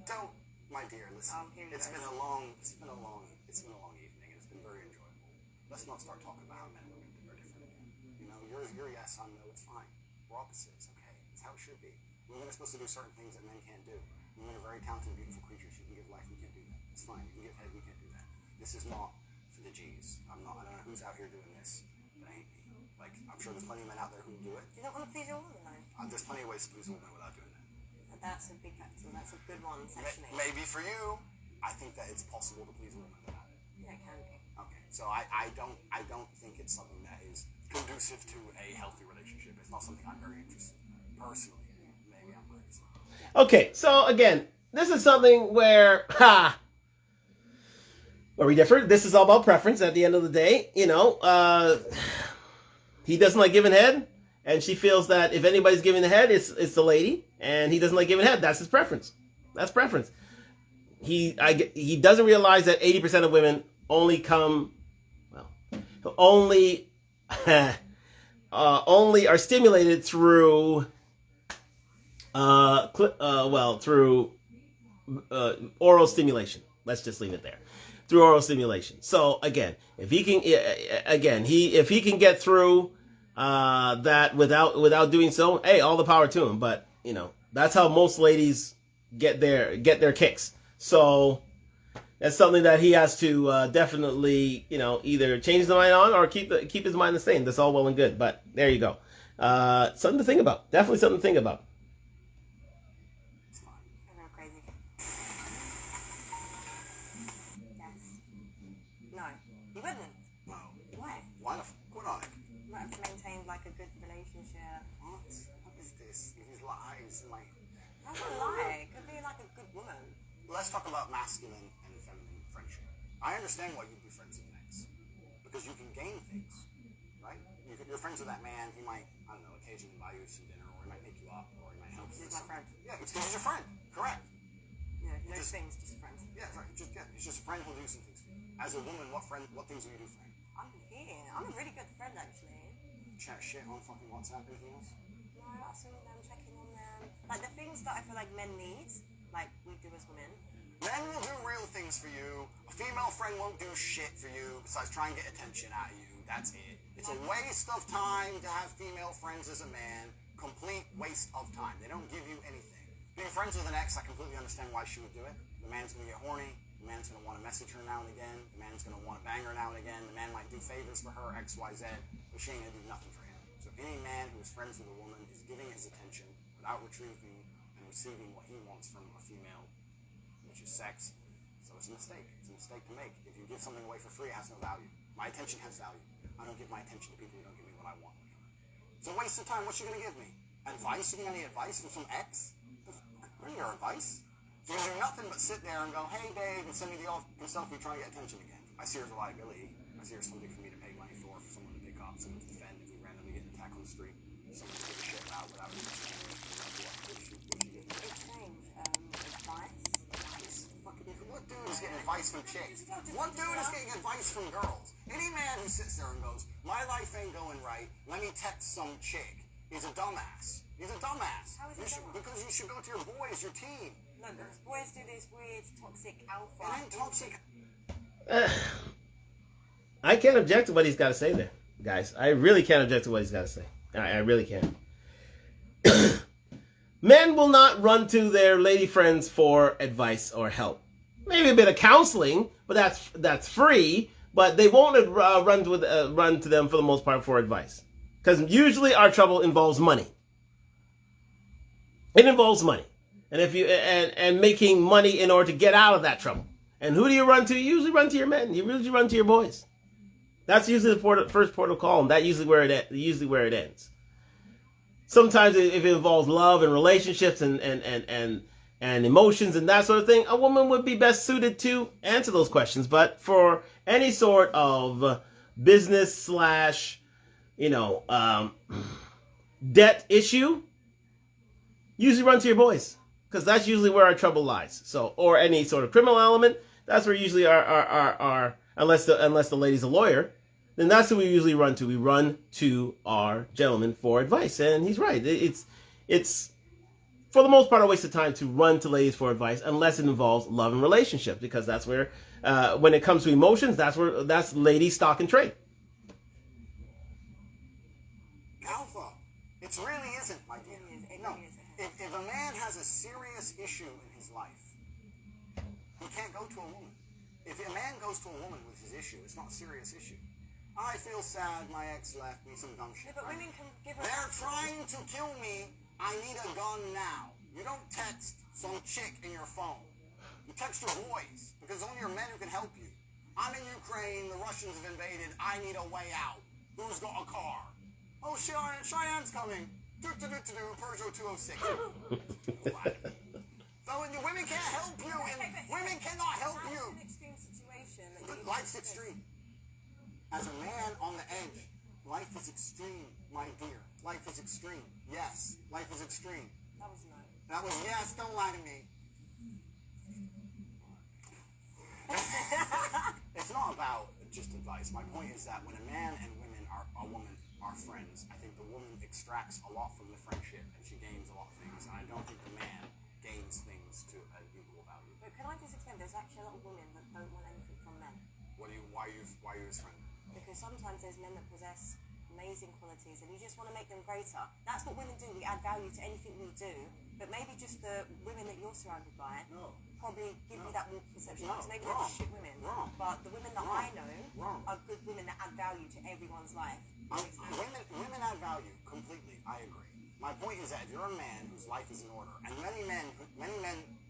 Don't, my dear, listen. Here we It's go. been a long evening, and it's been very enjoyable. Let's not start talking about how men and women are different again. You know, you're yes, I'm no, it's fine. We're opposites, okay? It's how it should be. Women are supposed to do certain things that men can't do. Women are very talented, beautiful creatures. You can give life, we can't do that. It's fine. You can give head, we can't do that. This is not for the G's. I don't know who's out here doing this, but it ain't me. Like, I'm sure there's plenty of men out there who do it. Do you not want to please your woman, though? There's plenty of ways to please a woman without doing that. And that's a big factor. That's a good one, sexually. Maybe for you, I think that it's possible to please a woman without it. Yeah, it can be. Okay, so I don't think it's something that is conducive to a healthy relationship. It's not something I'm very interested in. Personally, maybe I'm crazy. Okay, so again, this is something where, where we differ. This is all about preference at the end of the day. You know, he doesn't like giving head, and she feels that if anybody's giving the head, it's the lady, and he doesn't like giving head. That's his preference. That's preference. He doesn't realize that 80% of women only come, well, only only are stimulated through through oral stimulation. Let's just leave it there. Through oral stimulation. So again, if he can get through that without doing so, hey, all the power to him. But that's how most ladies get their kicks. So that's something that he has to definitely either change the mind on or keep his mind the same. That's all well and good. But there you go. Something to think about. Definitely something to think about. Crazy. Yes. No. You wouldn't. No. Why? Why the would I? You might have maintained like a good relationship. What? What is this? These lies. That's a lie. It could be like a good woman. Let's talk about masculine and feminine friendship. I understand why you'd be friends with an ex. Because you can gain things, right? You're friends with that man. He might, I don't know, occasionally buy you some dinner, or he might pick you up, or he might help you. He's my friend. Yeah, it's because he's your friend. Correct. Yeah, no things, just friends. Yeah, right. He's just a friend who'll do some things for you. As a woman, what things will you do for him? I'm here. I'm a really good friend, actually. Chat shit on fucking WhatsApp, anything else? No, I saw them, checking on them. Like the things that I feel like men need, like we do as women. Men will do real things for you. A female friend won't do shit for you besides try and get attention out of you. That's it. It's a waste of time to have female friends as a man. Complete waste of time. They don't give you anything. Being friends with an ex, I completely understand why she would do it. The man's going to get horny. The man's going to want to message her now and again. The man's going to want to bang her now and again. The man might do favors for her, X, Y, Z, but she ain't going to do nothing for him. So any man who is friends with a woman is giving his attention without retrieving and receiving what he wants from a female, which is sex. So it's a mistake. It's a mistake to make. If you give something away for free, it has no value. My attention has value. I don't give my attention to people who don't give me what I want. It's a waste of time. What's she going to give me? Advice? You need any advice from some ex? What are your advice? You can do nothing but sit there and go, hey, babe, and send me the selfie trying to get attention again. I see her as a liability. I see her as something for me to pay money for someone to pick up, someone to defend if we randomly get attacked on the street, someone to give a shit about without even saying anything. What you give me? Exchange, advice. What dude is getting advice from chicks? What dude is getting advice from girls? Any man who sits there and goes, my life ain't going right, let me text some chick, is a dumbass. He's a dumbass. How is he dumbass? Because you should go to your boys, your team. No, because boys do this weird, toxic alpha. It ain't toxic. I can't object to what he's got to say there, guys. I really can't object to what he's got to say. I really can't. Men will not run to their lady friends for advice or help. Maybe a bit of counseling, but that's free. But they won't run to them for the most part for advice, because usually our trouble involves money. It involves money, and if you and making money in order to get out of that trouble. And who do you run to? You usually run to your men. You usually run to your boys. That's usually the first port of call, and that's usually where it ends. Sometimes if it involves love and relationships and emotions and that sort of thing, a woman would be best suited to answer those questions. But for any sort of business / debt issue, usually run to your boys, because that's usually where our trouble lies. So, or any sort of criminal element, that's where usually our unless the lady's a lawyer, then that's who we usually run to. We run to our gentleman for advice, and he's right. It's for the most part a waste of time to run to ladies for advice unless it involves love and relationships, because that's where when it comes to emotions, that's lady stock and trade. Alpha. It really isn't, my dear. No. If a man has a serious issue in his life, he can't go to a woman. If a man goes to a woman with his issue, it's not a serious issue. I feel sad, my ex left me, some dumb shit. Yeah, but right? women can give her. They're trying to kill me. I need a gun now. You don't text some chick in your phone. You text your boys, because only your men who can help you. I'm in Ukraine, the Russians have invaded, I need a way out. Who's got a car? Oh, Cheyenne's coming. Peugeot 206. So women can't help you. Women cannot help you. An extreme situation. But life's extreme. As a man on the edge, life is extreme, my dear. Life is extreme. Yes, life is extreme. That was no. That was yes. Don't lie to me. It's not about just advice. My point is that when a man and a woman are are friends, I think the woman extracts a lot from the friendship and she gains a lot of things. And I don't think the man gains things to an equal value. But can I just explain? There's actually a lot of women that don't want anything from men. Why are you his friend? Because sometimes there's men that possess amazing qualities and you just want to make them greater. That's what women do. We add value to anything we do. But maybe just the women that you're surrounded by probably give you that warped perception. Because maybe they're shit women. But the women that I know are good women that add value to everyone's life. Women add value completely. I agree. My point is that if you're a man whose life is in order, and many men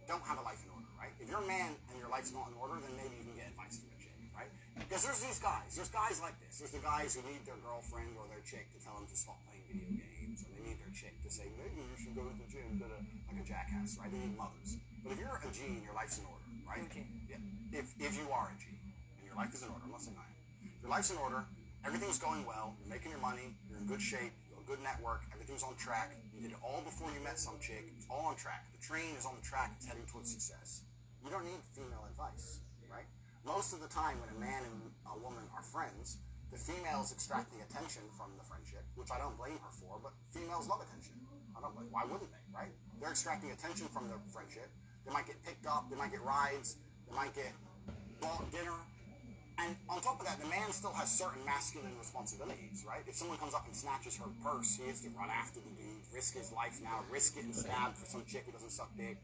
don't have a life in order, right? If you're a man and your life's not in order, then maybe you can get advice from a chick, right? Because there's these guys. There's guys like this. There's the guys who need their girlfriend or their chick to tell them to stop playing video games, or they need their chick to say, maybe you should go to the gym, like a jackass, right? They need mothers. But if you're a G and your life's in order, right? Yeah. If you are a G and your life is in order, I'm not saying I am. Your life's in order, everything's going well, you're making your money, you're in good shape, you have a good network, everything's on track. You did it all before you met some chick. It's all on track. The train is on the track. It's heading towards success. You don't need female advice, right? Most of the time when a man and a woman are friends, the females extract the attention from the friendship, which I don't blame her for, but females love attention. I don't blame. Why wouldn't they, right? They're extracting attention from the friendship. They might get picked up. They might get rides. They might get bought dinner. And on top of that, the man still has certain masculine responsibilities, right? If someone comes up and snatches her purse, he has to run after the dude, risk his life now, risk getting stabbed for some chick who doesn't suck dick,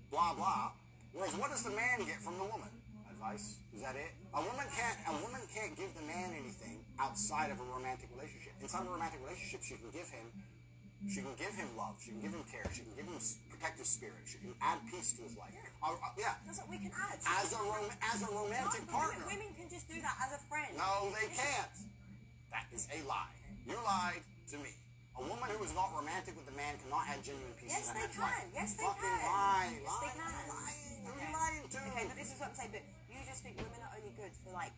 blah, blah. Whereas what does the man get from the woman? Advice? Is that it? A woman can't give the man anything outside of a romantic relationship. Inside of a romantic relationship, she can give him love, she can give him care, she can give him protective spirit, she can add peace to his life. Yeah. That's what we can add. As a romantic partner. Women can just do that as a friend. No, they can't. That is a lie. You lied to me. A woman who is not romantic with a man cannot add genuine peace Yes, to they that can. life. Yes, they Fucking can. lie. Yes, they can. Lying. Who are you lying to? Okay, but this is what I'm saying. But you just think women are only good for like,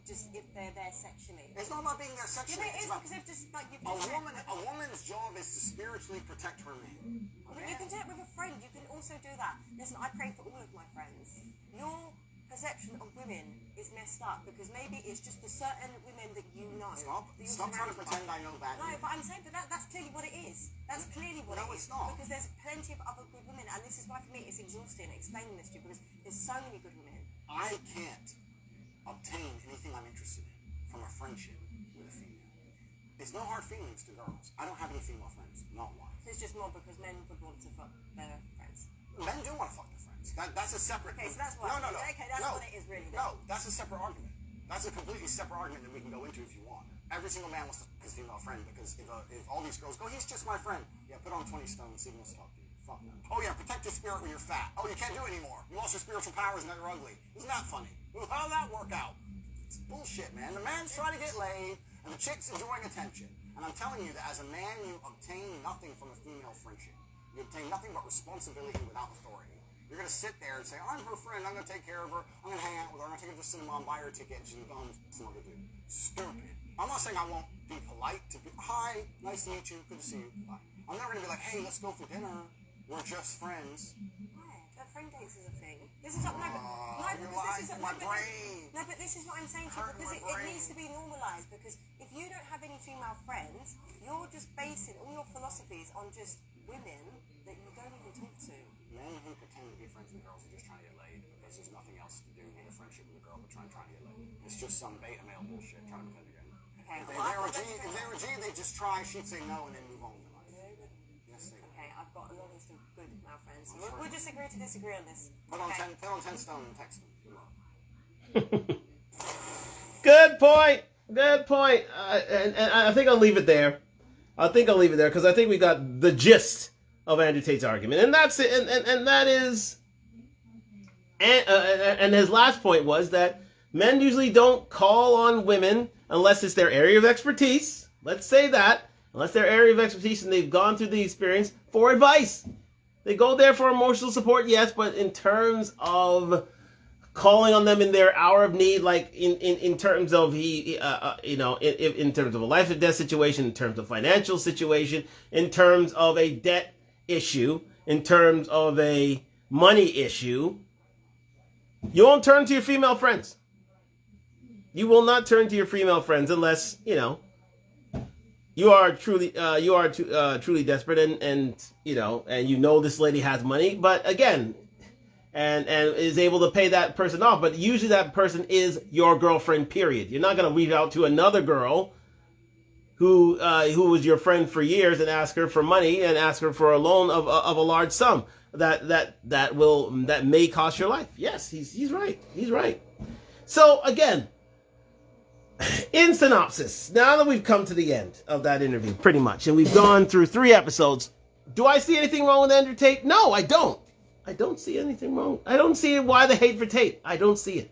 just if they're there sexually. It's not about being there sexually. Yeah, but it is because they've just like you've just a woman's job is to spiritually protect her man. But you can do it with a friend. You can also do that. Listen, I pray for all of my friends. Your perception of women is messed up because maybe it's just the certain women that you know. Stop trying to pretend I know that. No, but I'm saying that that's clearly what it is. That's clearly what it is. No, it's not. Because there's plenty of other good women, and this is why for me it's exhausting explaining this to you because there's so many good women. I can't obtain anything I'm interested in from a friendship with a female. It's no hard feelings to girls. I don't have any female friends, not one. It's just more because men would want to fuck their friends. Men do want to fuck their friends. That's a separate... Okay, so that's what... No. Okay, that's what it is really. No, that's a separate argument. That's a completely separate argument that we can go into if you want. Every single man wants to fuck his female friend because if all these girls go, he's just my friend. Yeah, put on 20 stone and see if he wants to talk to you. Fuck no. Oh yeah, protect your spirit when you're fat. Oh, you can't do it anymore. You lost your spiritual powers and now you're ugly. Isn't that funny? How did that work out? It's bullshit, man. The man's trying to get laid and the chick's enjoying attention. And I'm telling you that as a man, you obtain nothing from a female friendship. You obtain nothing but responsibility without authority. You're going to sit there and say, I'm her friend, I'm going to take care of her, I'm going to hang out with her, I'm going to take her to the cinema and buy her a ticket, and she's going to some other dude. Stupid. I'm not saying I won't be polite to be, hi, nice to meet you, good to see you, bye. I'm never going to be like, hey, let's go for dinner, we're just friends. That friend dates is a thing. This is what but this is what I'm saying to you because it needs to be normalised because if you don't have any female friends, you're just basing all your philosophies on just women that you don't even talk to. Men who pretend to be friends with girls are just trying to get laid because there's nothing else to do with a friendship with a girl but trying to get laid. It's just some beta male bullshit trying to pretend to get laid. Okay, if they were a G, they just try, she'd say no and then move on with their life. Yes, they would. Okay, I've got a long list of good male friends. We'll just agree to disagree on this. Put on 10 stone and text them. Good point. Good point. And I think I'll leave it there. Because I think we got the gist of Andrew Tate's argument, and that's it. And that is, and his last point was that men usually don't call on women unless it's their area of expertise. Let's say that unless their area of expertise and they've gone through the experience for advice. They go there for emotional support, yes, but in terms of calling on them in their hour of need, like in terms of in terms of a life or death situation, in terms of financial situation, in terms of a debt issue, in terms of a money issue, you won't turn to your female friends. You will not turn to your female friends unless, you are truly desperate, and this lady has money, but again, and is able to pay that person off. But usually that person is your girlfriend, period. You're not going to reach out to another girl who was your friend for years and ask her for money and ask her for a loan of a large sum that may cost your life. Yes, he's right. He's right. So again, in synopsis, now that we've come to the end of that interview, pretty much, and we've gone through 3 episodes, do I see anything wrong with Andrew Tate? No, I don't. I don't see anything wrong. I don't see why the hate for Tate. I don't see it.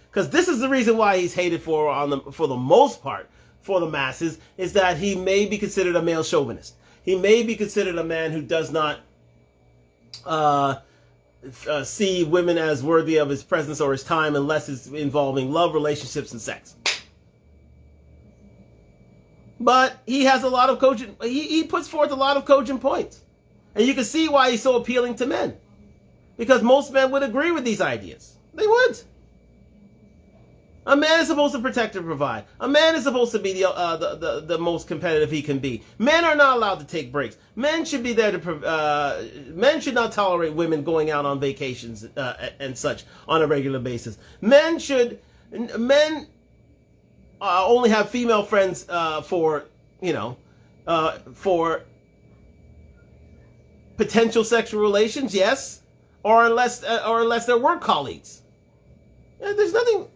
Because this is the reason why he's hated for the most part, for the masses, is that he may be considered a male chauvinist. He may be considered a man who does not see women as worthy of his presence or his time unless it's involving love, relationships, and sex. But he has a lot of cogent, he puts forth a lot of cogent points. And you can see why he's so appealing to men. Because most men would agree with these ideas. They would. A man is supposed to protect and provide. A man is supposed to be the most competitive he can be. Men are not allowed to take breaks. Men should be there to. Men should not tolerate women going out on vacations and such on a regular basis. Men only have female friends for potential sexual relations. Yes. Or unless they're work colleagues. There's nothing.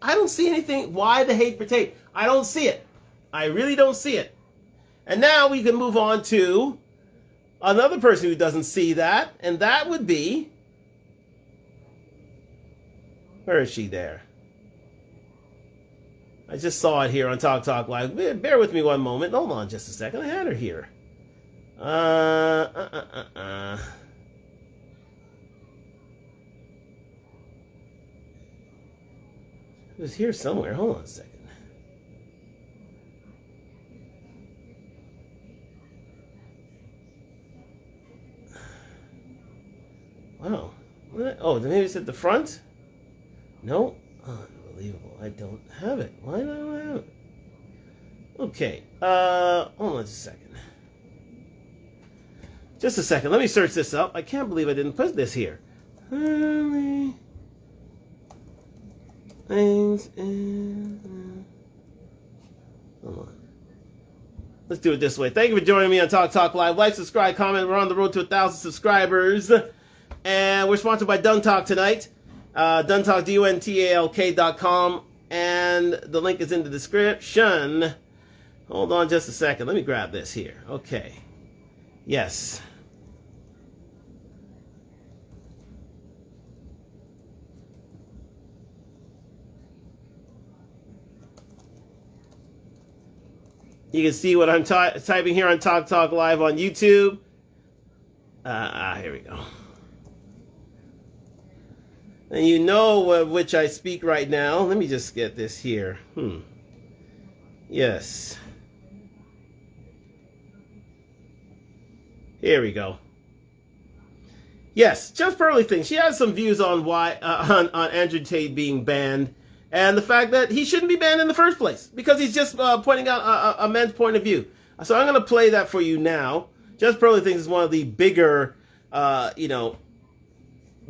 I don't see anything. Why the hate for Tate? I don't see it. I really don't see it. And now we can move on to another person who doesn't see that, and that would be, where is she there? I just saw it here on Talk Live. Bear with me one moment. Hold on just a second. I had her here. It was here somewhere. Hold on a second. Wow. What? Oh, maybe it's at the front? No? Oh, unbelievable. I don't have it. Why don't I have it? Okay. Hold on just a second. Just a second. Let me search this up. I can't believe I didn't put this here. Things in... Hold on. Let's do it this way. Thank you for joining me on Talk Live. Like, subscribe, comment. We're on the road to 1,000 subscribers. And we're sponsored by Done Talk tonight. Duntalk, DUNTALK.com. And the link is in the description. Hold on just a second. Let me grab this here. Okay. Yes. You can see what I'm typing here on Talk Live on YouTube. Here we go. And you know of which I speak right now. Let me just get this here. Yes. Here we go. Yes, Just Pearly thing. She has some views on why on Andrew Tate being banned. And the fact that he shouldn't be banned in the first place. Because he's just pointing out a man's point of view. So I'm going to play that for you now. Just Pearly Things is one of the bigger,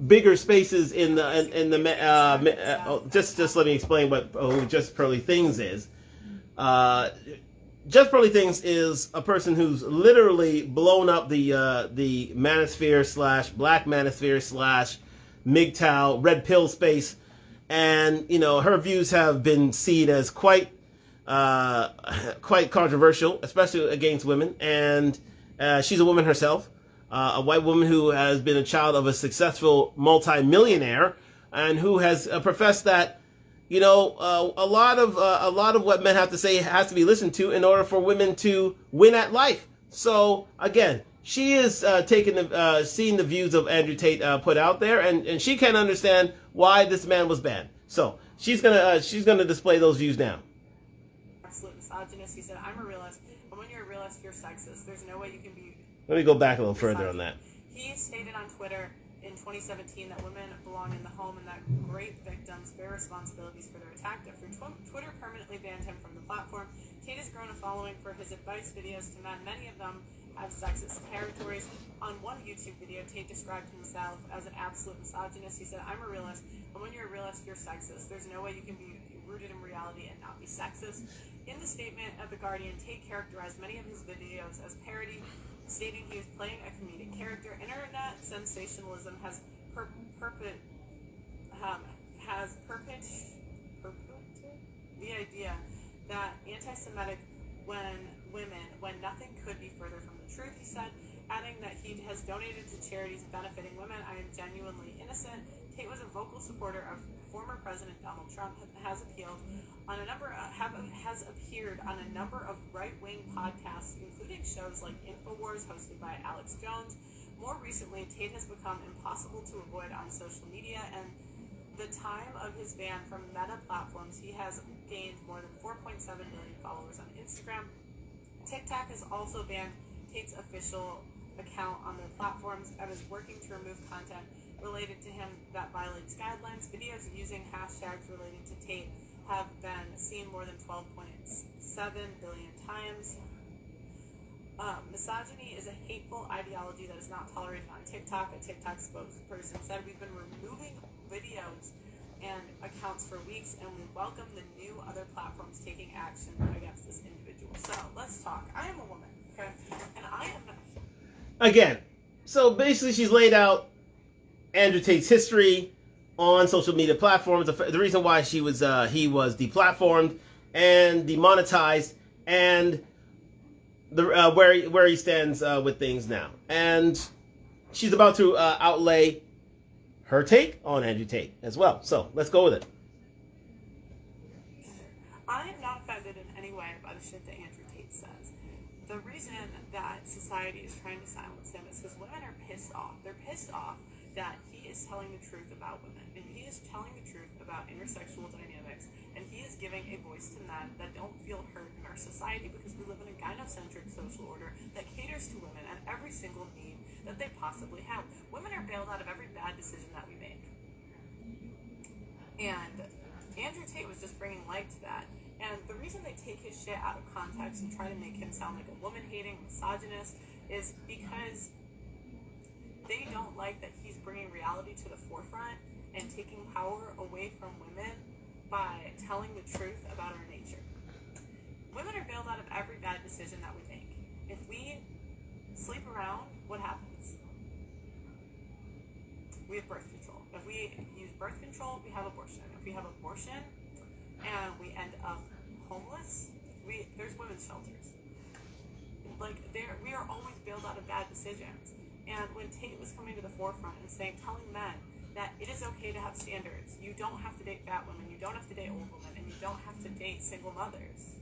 bigger spaces in the just let me explain what Just Pearly Things is. Just Pearly Things is a person who's literally blown up the manosphere / black manosphere / MGTOW red pill space. And, her views have been seen as quite controversial, especially against women. And she's a woman herself, a white woman who has been a child of a successful multimillionaire and who has professed that, a lot of what men have to say has to be listened to in order for women to win at life. So, again, she is seeing the views of Andrew Tate put out there, and she can't understand why this man was banned. So she's gonna display those views now. Absolute misogynist. He said, "I'm a realist, and when you're a realist, you're sexist. There's no way you can be." Let me go back a little further on that. He stated on Twitter in 2017 that women belong in the home and that rape victims bear responsibilities for their attack after Twitter permanently banned him from the platform. Tate has grown a following for his advice videos to men, many of them have sexist territories. On one YouTube video, Tate described himself as an absolute misogynist. He said, "I'm a realist, and when you're a realist, you're sexist. There's no way you can be rooted in reality and not be sexist." In the statement of The Guardian, Tate characterized many of his videos as parody, stating he was playing a comedic character. Internet sensationalism has perpetuated the idea that anti-Semitic when nothing could be further from the truth, he said, adding that he has donated to charities benefiting women. "I am genuinely innocent." Tate was a vocal supporter of former President Donald Trump, has appeared on a number of right-wing podcasts, including shows like InfoWars hosted by Alex Jones. More recently, Tate has become impossible to avoid on social media, and the time of his ban from Meta platforms, he has gained more than 4.7 million followers on Instagram. TikTok has also banned Tate's official account on their platforms and is working to remove content related to him that violates guidelines. Videos using hashtags relating to Tate have been seen more than 12.7 billion times. Misogyny is a hateful ideology that is not tolerated on TikTok. A TikTok spokesperson said, "We've been removing videos and accounts for weeks, and we welcome the new other platforms taking action against this individual." So let's talk. I am a woman, okay, and I am Again, so basically she's laid out Andrew Tate's history on social media platforms, the reason why he was deplatformed and demonetized, and the where he stands with things now. And she's about to outlay her take on Andrew Tate as well. So let's go with it. I am not offended in any way by the shit that Andrew Tate says. The reason that society is trying to silence him is because women are pissed off. They're pissed off that he is telling the truth about women, and he is telling the truth about intersexual dynamics, and he is giving a voice to men that don't feel heard in our society because we live in a gynocentric social order that caters to women and every single need that they possibly have. Women are bailed out of every bad decision that we make. And Andrew Tate was just bringing light to that. And the reason they take his shit out of context and try to make him sound like a woman-hating misogynist is because they don't like that he's bringing reality to the forefront and taking power away from women by telling the truth about our nature. Women are bailed out of every bad decision that we make. If we sleep around, what happens? We have birth control. If we use birth control, we have abortion. If we have abortion and we end up homeless, there's women's shelters. We are always bailed out of bad decisions. And when Tate was coming to the forefront and telling men that it is okay to have standards, you don't have to date fat women, you don't have to date old women, and you don't have to date single mothers.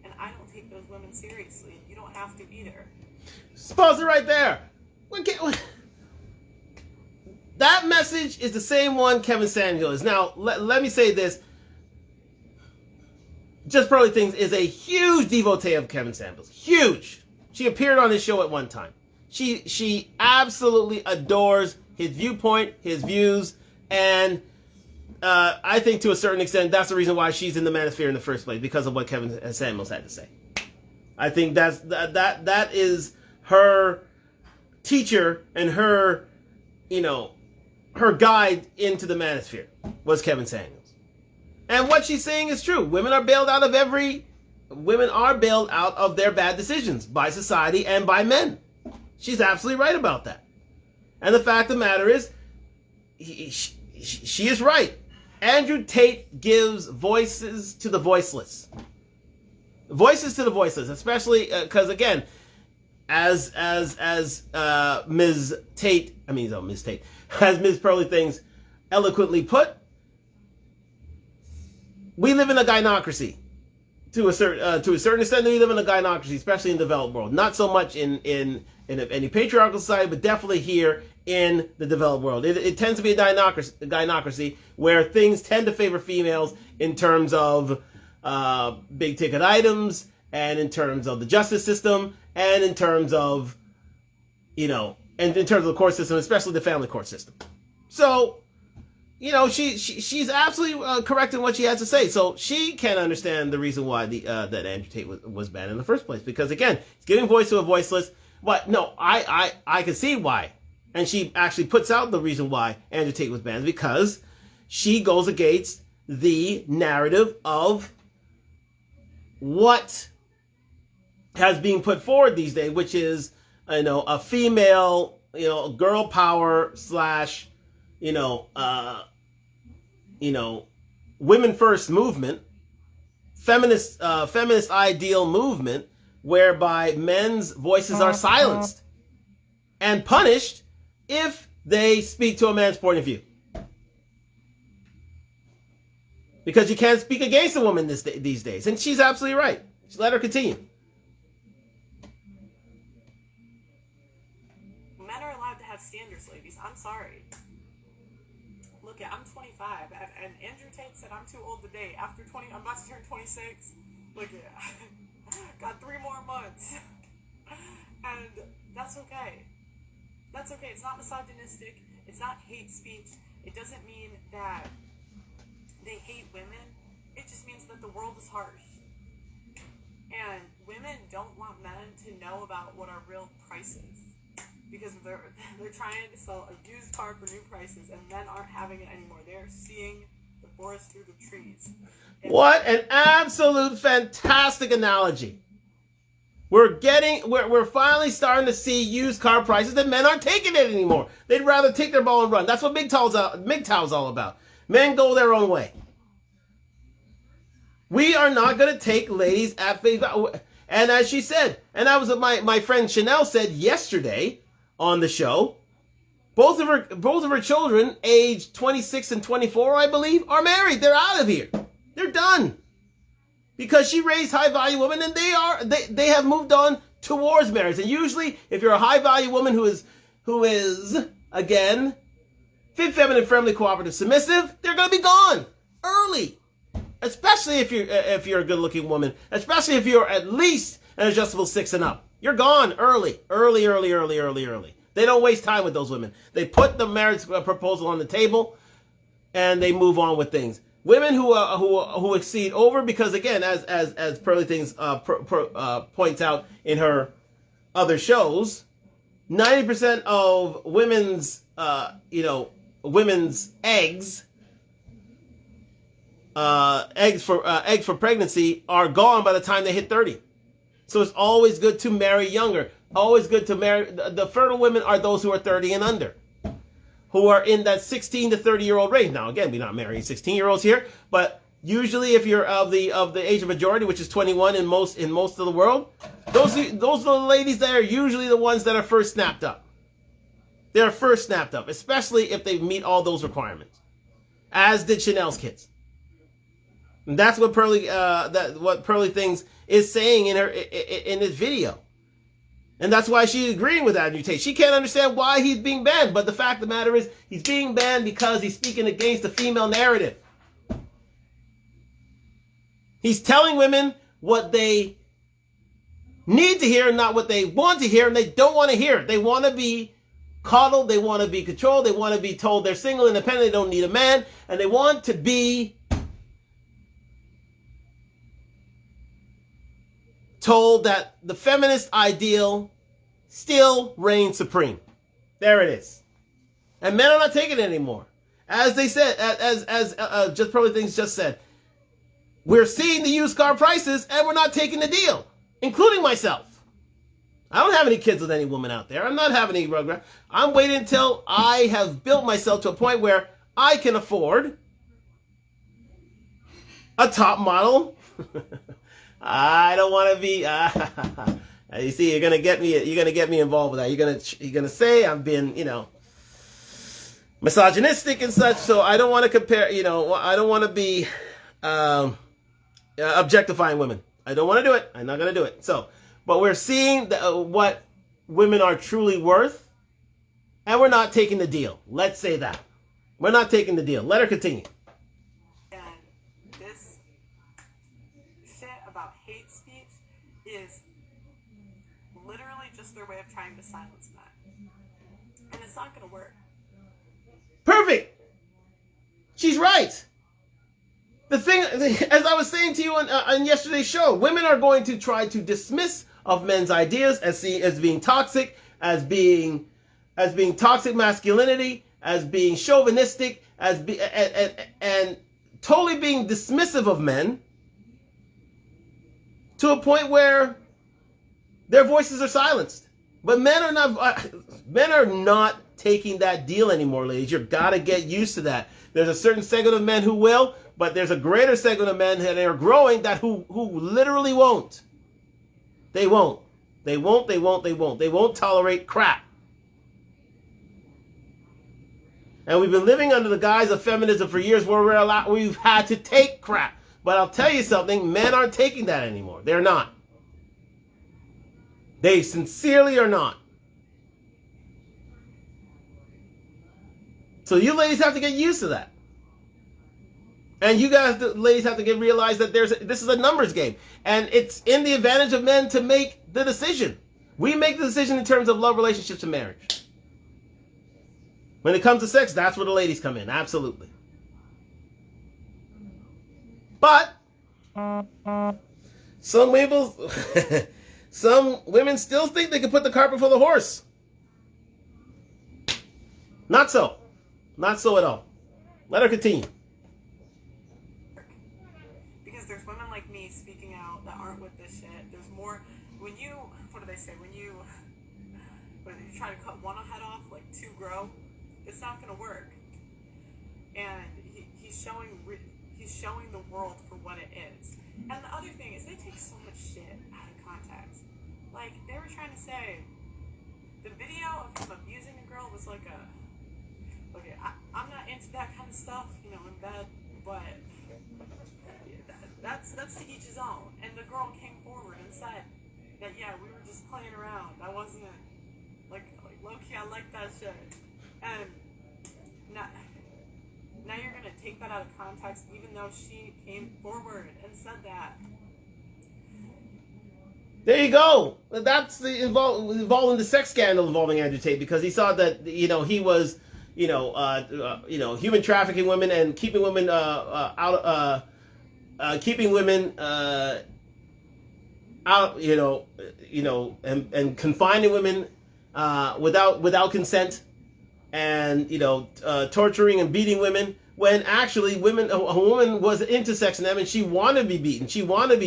And I don't take those women seriously. You don't have to either. Pause it right there. That message is the same one Kevin Samuels is. Now, let me say this. Just Pearly Things is a huge devotee of Kevin Samuels. Huge. She appeared on his show at one time. She absolutely adores his viewpoint, his views, and I think to a certain extent that's the reason why she's in the manosphere in the first place, because of what Kevin Samuels had to say. I think that is her teacher and her, her guide into the manosphere was Kevin Samuels. And what she's saying is true. Women are bailed out of their bad decisions by society and by men. She's absolutely right about that. And the fact of the matter is, she is right. Andrew Tate gives voices to the voiceless. Voices to the voiceless, especially because, again, as Ms. Tate, as Ms. Pearly Things eloquently put, we live in a gynocracy. To a certain extent, we live in a gynocracy, especially in the developed world. Not so much in any patriarchal society, but definitely here in the developed world. It tends to be a gynocracy where things tend to favor females in terms of big ticket items, and in terms of the justice system, and in terms of, and in terms of the court system, especially the family court system. So, she's absolutely correct in what she has to say. So she can't understand the reason why that Andrew Tate was banned in the first place. Because again, it's giving voice to a voiceless. But no, I can see why. And she actually puts out the reason why Andrew Tate was banned, because she goes against the narrative of what has been put forward these days, which is, a female, girl power slash, women first movement, feminist ideal movement, whereby men's voices are silenced and punished if they speak to a man's point of view. Because you can't speak against a woman these days. And she's absolutely right. Just let her continue. Men are allowed to have standards, ladies. I'm sorry. Look, I'm 25, and Andrew Tate said I'm too old to date. After 20, I'm about to turn 26. Look, got 3 more months. And that's okay. That's okay. It's not misogynistic. It's not hate speech. It doesn't mean that they hate women. It just means that the world is harsh. And women don't want men to know about what our real price is. Because they're trying to sell a used car for new prices, and men aren't having it anymore. They're seeing the forest through the trees. What an absolute fantastic analogy. We're finally starting to see used car prices that men aren't taking it anymore. They'd rather take their ball and run. That's what MGTOW's all about. Men go their own way. We are not going to take ladies at face value. And as she said, and that was what my friend Chanel said yesterday on the show, both of her children, aged 26 and 24, I believe, are married. They're out of here. They're done. Because she raised high value women, and they have moved on towards marriage. And usually, if you're a high value woman who is again fit, feminine, friendly, cooperative, submissive, they're going to be gone early. Especially if you're a good looking woman, especially if you're at least an adjustable 6 and up. You're gone early. They don't waste time with those women. They put the marriage proposal on the table, and they move on with things. Women who exceed over, because again, as Pearly Things points out in her other shows, 90% of women's eggs for pregnancy are gone by the time they hit 30. So it's always good to marry younger. Always good to marry. The fertile women are those who are 30 and under, who are in that 16 to 30-year-old range. Now, again, we're not marrying 16-year-olds here, but usually if you're of the age of majority, which is 21 in most of the world, those are the ladies that are usually the ones that are first snapped up. They're first snapped up, especially if they meet all those requirements, as did Chanel's kids. And that's what Pearly Things is saying in this video. And that's why she's agreeing with Andrew Tate. She can't understand why he's being banned. But the fact of the matter is, he's being banned because he's speaking against the female narrative. He's telling women what they need to hear and not what they want to hear, and they don't want to hear it. They want to be coddled. They want to be controlled. They want to be told they're single, independent, they don't need a man. And they want to be told that the feminist ideal still reigns supreme. There it is. And men are not taking it anymore. As they said, as just Probably Things just said, we're seeing the used car prices and we're not taking the deal, including myself. I don't have any kids with any woman out there. I'm not having any rugrat. I'm waiting until I have built myself to a point where I can afford a top model. I don't want to be. You see, you're gonna get me involved with that. You're gonna say I'm being, misogynistic and such. So I don't want to compare. I don't want to be objectifying women. I don't want to do it. I'm not gonna do it. So, but we're seeing what women are truly worth, and we're not taking the deal. Let's say that we're not taking the deal. Let her continue. Is literally just their way of trying to silence men. And it's not going to work. Perfect. She's right. The thing, as I was saying to you on yesterday's show, women are going to try to dismiss of men's ideas as being toxic, as being toxic masculinity, as being chauvinistic, and totally being dismissive of men to a point where their voices are silenced. But men are not taking that deal anymore, ladies. You've got to get used to that. There's a certain segment of men who will, but there's a greater segment of men that are growing that who literally won't. They won't. They won't tolerate crap. And we've been living under the guise of feminism for years where we've had to take crap. But I'll tell you something, men aren't taking that anymore. They're not. They sincerely are not. So you ladies have to get used to that. And you guys, ladies, have to realize that this is a numbers game. And it's in the advantage of men to make the decision. We make the decision in terms of love, relationships, and marriage. When it comes to sex, that's where the ladies come in. Absolutely. But some women still think they can put the cart before the horse. Not so. Not so at all. Let her continue. Because there's women like me speaking out that aren't with this shit. There's more. When you, what do they say? When you try to cut one head off, like two grow, it's not going to work. And he's showing the world for what it is. And the other thing is they take so much shit out of context. Like, they were trying to say the video of him abusing a girl was like okay, I'm not into that kind of stuff, in bed, but that's to each his own. And the girl came forward and said that, yeah, we were just playing around. I wasn't, like low-key, I like that shit. And now you're going to take that out of context, even though she came forward and said that. There you go. That's involving the sex scandal involving Andrew Tate, because he saw that, he was, human trafficking women and keeping women and confining women without consent, and torturing and beating women, when actually a woman was into sex and them, and she wanted to be beaten, she wanted to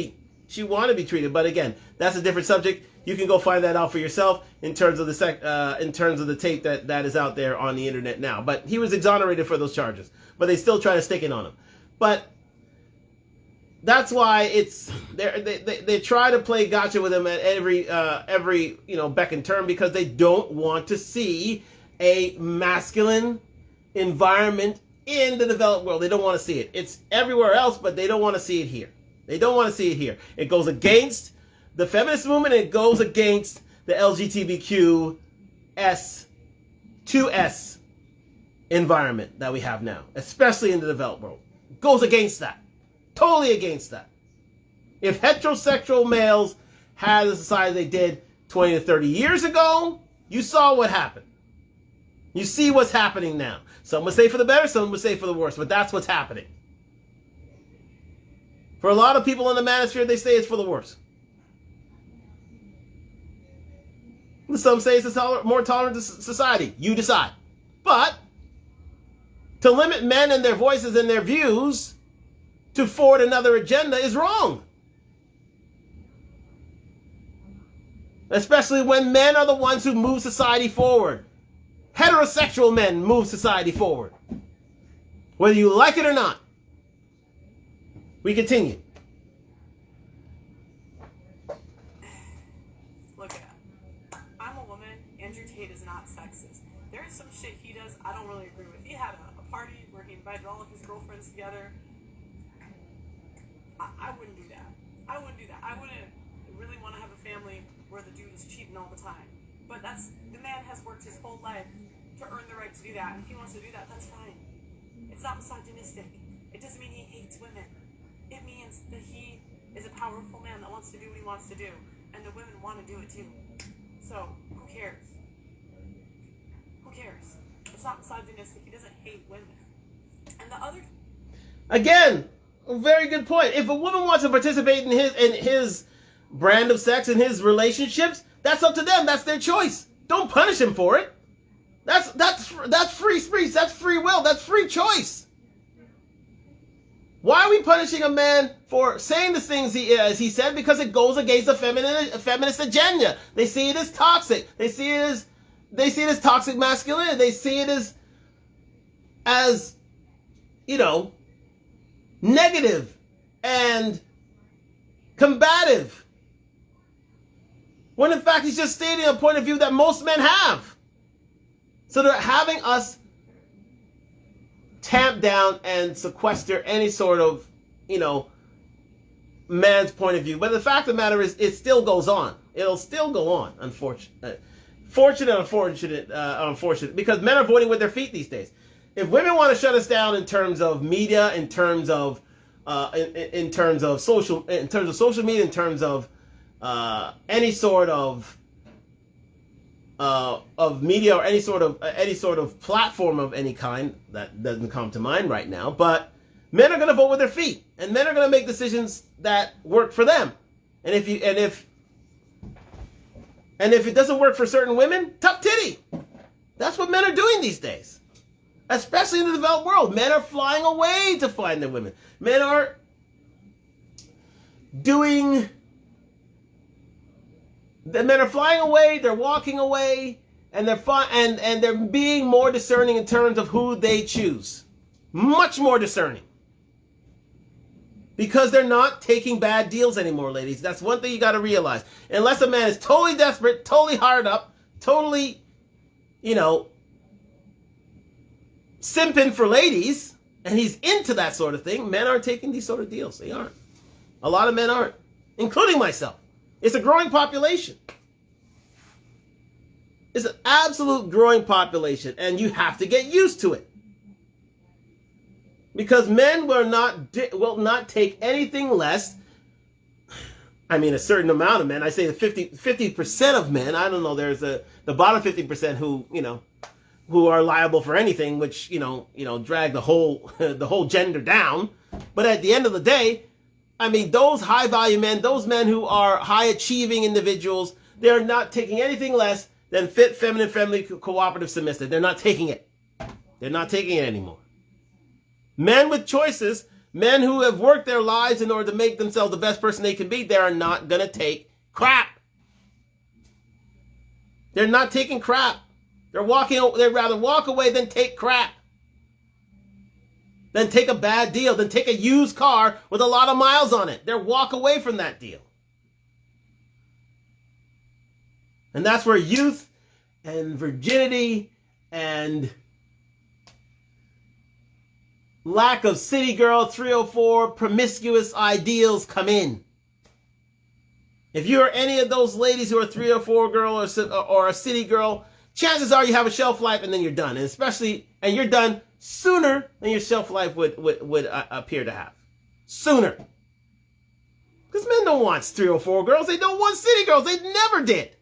be treated. But again, that's a different subject. You can go find that out for yourself in terms of the tape that is out there on the internet now. But he was exonerated for those charges, but they still try to stick it on him. But that's why they try to play gotcha with him at every beck and turn, because they don't want to see a masculine environment in the developed world. They don't want to see it. It's everywhere else, but they don't want to see it here. They don't want to see it here. It goes against the feminist movement. It goes against the LGBTQ2S environment that we have now, especially in the developed world. It goes against that. Totally against that. If heterosexual males had the society they did 20 to 30 years ago, you saw what happened. You see what's happening now. Some would say for the better, some would say for the worse, but that's what's happening. For a lot of people in the manosphere, they say it's for the worse. Some say it's a more tolerant society. You decide. But to limit men and their voices and their views to forward another agenda is wrong. Especially when men are the ones who move society forward. Heterosexual men move society forward. Whether you like it or not. We continue. Look, I'm a woman. Andrew Tate is not sexist. There is some shit he does I don't really agree with. He had a party where he invited all of his girlfriends together. I wouldn't do that. I wouldn't really want to have a family where the dude is cheating all the time. But the man has worked his whole life to earn the right to do that. And if he wants to do that, that's fine. It's not misogynistic. It doesn't mean he hates women. It means that he is a powerful man that wants to do what he wants to do. And the women want to do it too. So, who cares? Who cares? It's not misogynistic. He doesn't hate women. And And the other... Again, a very good point. If a woman wants to participate in his brand of sex, in his relationships, that's up to them. That's their choice. Don't punish him for it. That's free speech. That's free will. That's free choice. Why are we punishing a man for saying the things he said? Because it goes against the feminist agenda. They see it as toxic. They see it as toxic masculinity. They see it as negative and combative. When in fact he's just stating a point of view that most men have. So they're having us tamp down and sequester any sort of, man's point of view. But the fact of the matter is, it still goes on. It'll still go on, unfortunately. Unfortunate, because men are voting with their feet these days. If women want to shut us down in terms of media, in terms of social media, in terms of any sort of media or any sort of platform of any kind, that doesn't come to mind right now, but men are going to vote with their feet, and men are going to make decisions that work for them. And if it doesn't work for certain women, tuck titty. That's what men are doing these days, especially in the developed world. Men are flying away to find their women. Men are flying away, they're walking away, and they're being more discerning in terms of who they choose. Much more discerning. Because they're not taking bad deals anymore, ladies. That's one thing you got to realize. Unless a man is totally desperate, totally hard up, totally, simping for ladies, and he's into that sort of thing, men aren't taking these sort of deals. They aren't. A lot of men aren't, including myself. It's a growing population. It's an absolute growing population, and you have to get used to it. Because men will not take anything less. I mean, a certain amount of men. I say the 50% of men. I don't know. There's the bottom 50% who are liable for anything, which drag the whole gender down. But at the end of the day, I mean, those high value men, those men who are high achieving individuals, they're not taking anything less than fit, feminine, friendly, cooperative, submissive. They're not taking it. They're not taking it anymore. Men with choices, men who have worked their lives in order to make themselves the best person they can be, they are not going to take crap. They're not taking crap. They'd rather walk away than take crap. Then take a bad deal, then take a used car with a lot of miles on it. They'll walk away from that deal. And that's where youth and virginity and lack of city girl 304 promiscuous ideals come in. If you are any of those ladies who are 304 girl or a city girl, chances are you have a shelf life and then you're done. And you're done sooner than your shelf life would appear to have. Sooner. Because men don't want 304 girls. They don't want city girls. They never did.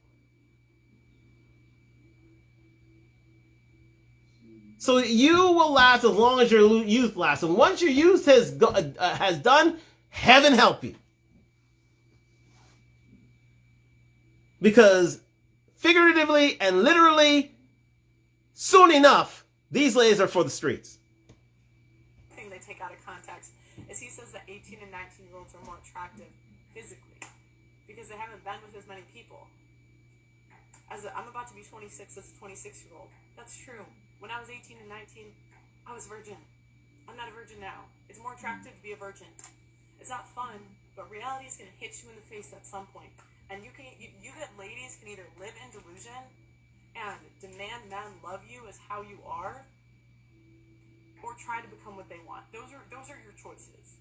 So you will last as long as your youth lasts. And once your youth has done, heaven help you. Because figuratively and literally, soon enough, these ladies are for the streets. Thing they take out of context is he says that 18 and 19-year-olds are more attractive physically because they haven't been with as many people. I'm about to be 26 as a 26-year-old. That's true. When I was 18 and 19, I was virgin. I'm not a virgin now. It's more attractive to be a virgin. It's not fun, but reality is going to hit you in the face at some point. And you get ladies can either live in delusion and demand men love you as how you are, or try to become what they want. Those are your choices.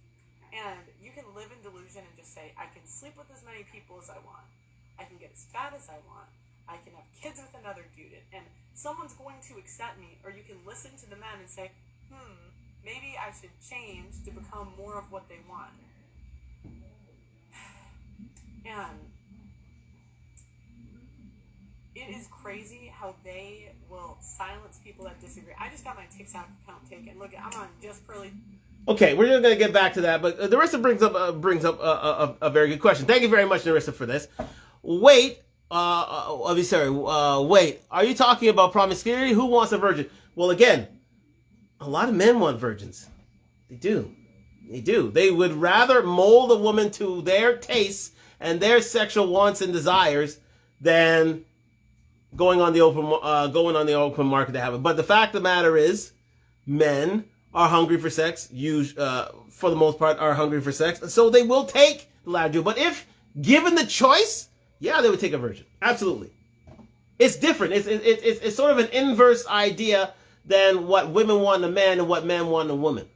And you can live in delusion and just say, I can sleep with as many people as I want. I can get as fat as I want. I can have kids with another dude, and someone's going to accept me. Or you can listen to the men and say, maybe I should change to become more of what they want. And it is crazy how they will silence people that disagree. I just got my TikTok account taken. Look, I'm on Just Pearly. Okay, we're going to get back to that, but Narissa brings up a very good question. Thank you very much, Narissa, for this. Wait, wait, are you talking about promiscuity? Who wants a virgin? Well, again, a lot of men want virgins. They do. They do. They would rather mold a woman to their tastes and their sexual wants and desires than going on the open market to have it. But the fact of the matter is, men are hungry for sex. For the most part, are hungry for sex, so they will take the latter. But if given the choice, yeah, they would take a virgin. Absolutely. It's different. It's sort of an inverse idea than what women want in a man and what men want in a woman.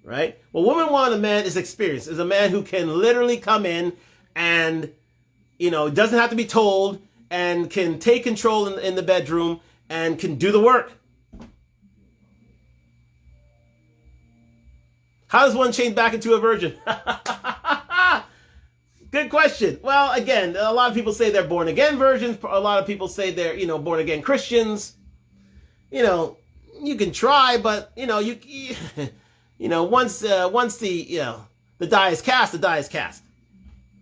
Right? What women want in a man is experience. Is a man who can literally come in and, doesn't have to be told and can take control in the bedroom and can do the work. How does one change back into a virgin? Good question. Well, again, a lot of people say they're born again virgins. A lot of people say they're, born again Christians. You can try, but once the die is cast, the die is cast.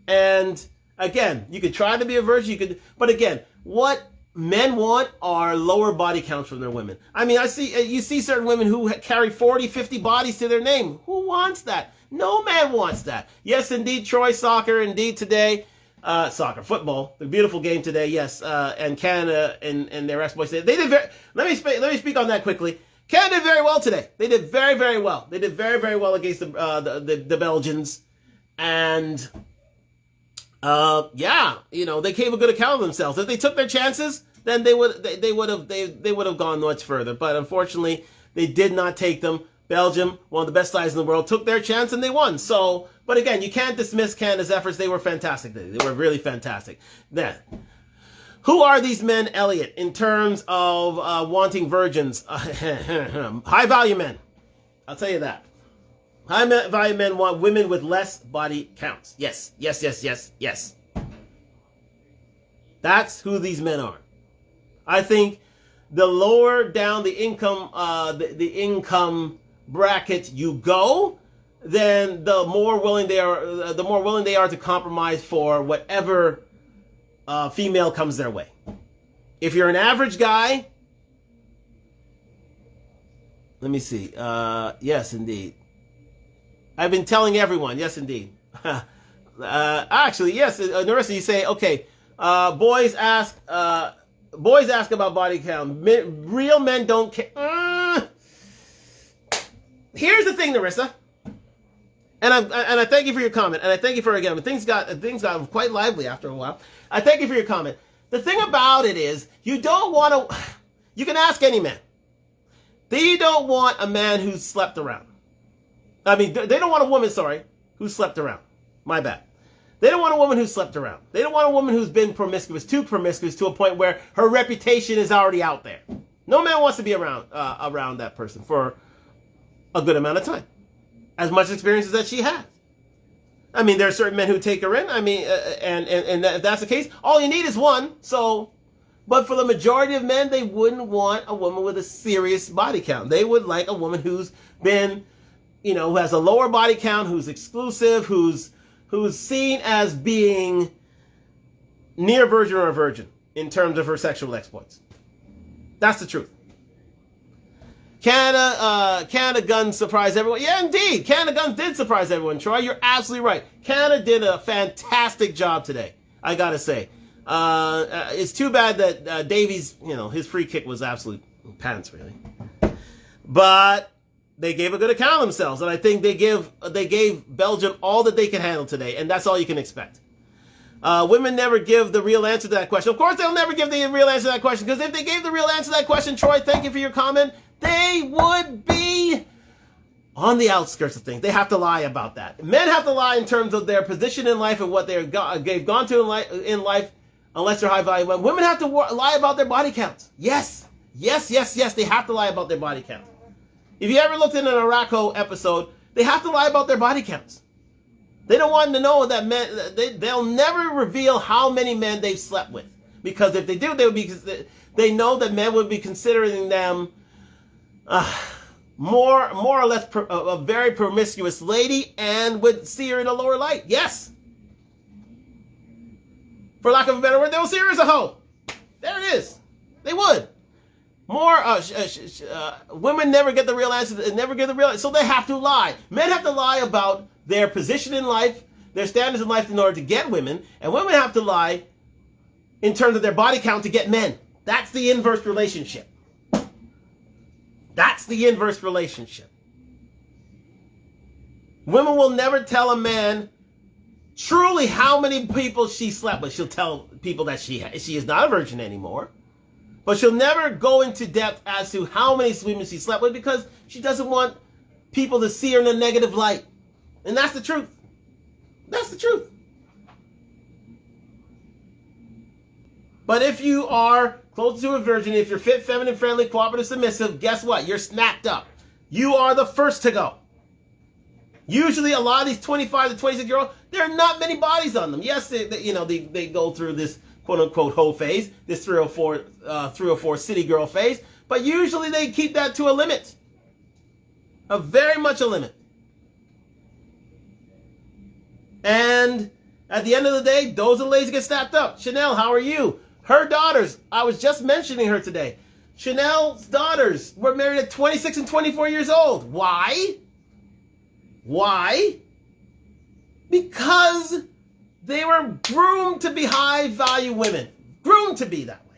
And again, you could try to be a virgin. But again, what men want are lower body counts from their women. I mean, you see certain women who carry 40, 50 bodies to their name. Who wants that? No man wants that. Yes, indeed, Troy soccer, indeed today, football, the beautiful game today. Yes, and Canada and their exploits. They did very. Let me speak on that quickly. Canada did very well today. They did very, very well. They did very, very well against the Belgians, and they gave a good account of themselves. If they took their chances, then they would have gone much further. But unfortunately, they did not take them. Belgium, one of the best sides in the world, took their chance and they won. So, but again, you can't dismiss Canada's efforts. They were fantastic. They were really fantastic. Then, who are these men, Elliot, in terms of wanting virgins? High value men. I'll tell you that. High value men want women with less body counts. Yes. That's who these men are. I think the lower down the income, the income bracket you go, then the more willing they are to compromise for whatever female comes their way. If you're an average guy, let me see. Yes, indeed. I've been telling everyone. Yes, indeed. Actually, yes. Narissa, you say, okay. Boys ask about body count. Real men don't care. Here's the thing, Narissa. And I thank you for your comment. And I thank you for, again, things got quite lively after a while. I thank you for your comment. The thing about it is, you don't want to, you can ask any man. They don't want a man who's slept around. I mean, they don't want a woman, who slept around. My bad. They don't want a woman who slept around. They don't want a woman who's been too promiscuous to a point where her reputation is already out there. No man wants to be around that person for a good amount of time. As much experience as that she has. I mean, there are certain men who take her in. I mean, and if that's the case, all you need is one. So, but for the majority of men, they wouldn't want a woman with a serious body count. They would like a woman who's been, who has a lower body count, who's exclusive, who's seen as being near virgin or a virgin in terms of her sexual exploits. That's the truth. Canada Guns surprised everyone. Yeah, indeed. Canada Guns did surprise everyone, Troy. You're absolutely right. Canada did a fantastic job today, I gotta say. It's too bad that Davies, his free kick was absolute pants, really. But they gave a good account of themselves, and I think they gave Belgium all that they could handle today, and that's all you can expect. Women never give the real answer to that question. Of course, they'll never give the real answer to that question, because if they gave the real answer to that question, Troy, thank you for your comment, they would be on the outskirts of things. They have to lie about that. Men have to lie in terms of their position in life and what they've gone to in life, unless they're high value. Women have to lie about their body counts. Yes. They have to lie about their body counts. If you ever looked in an Araco episode, they have to lie about their body counts. They don't want to know that men, they'll never reveal how many men they've slept with. Because if they do, they know that men would be considering them more or less a very promiscuous lady and would see her in a lower light. Yes. For lack of a better word, they will see her as a hoe. There it is. They would. Women never get the real answer. So they have to lie. Men have to lie about their position in life, their standards in life in order to get women, and women have to lie in terms of their body count to get men. That's the inverse relationship. That's the inverse relationship. Women will never tell a man truly how many people she slept with. She'll tell people that she is not a virgin anymore. But she'll never go into depth as to how many women she slept with because she doesn't want people to see her in a negative light. And that's the truth. That's the truth. But if you are close to a virgin, if you're fit, feminine, friendly, cooperative, submissive, guess what? You're snapped up. You are the first to go. Usually a lot of these 25 to 26-year-olds, there are not many bodies on them. Yes, they go through this quote-unquote hoe phase, this 304 city girl phase, but usually they keep that to a limit. A very much a limit. And at the end of the day, those are the ladies that get snapped up. Chanel, how are you? Her daughters, I was just mentioning her today. Chanel's daughters were married at 26 and 24 years old. Why? Why? Because they were groomed to be high-value women. Groomed to be that way.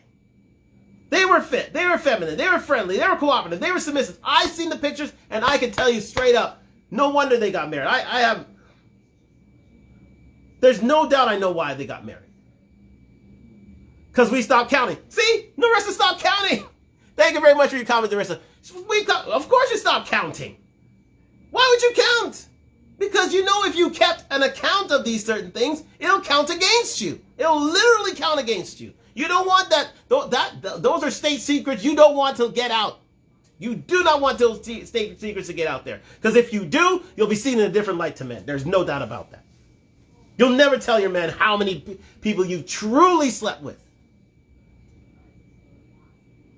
They were fit. They were feminine. They were friendly. They were cooperative. They were submissive. I've seen the pictures, and I can tell you straight up, no wonder they got married. There's no doubt I know why they got married. Because we stopped counting. See? Narissa stopped counting. Thank you very much for your comment, Narissa. Of course you stopped counting. Why would you count? Because you know if you kept an account of these certain things, it'll count against you. It'll literally count against you. You don't want that. Those are state secrets you don't want to get out. You do not want those state secrets to get out there. Because if you do, you'll be seen in a different light to men. There's no doubt about that. You'll never tell your man how many people you truly slept with.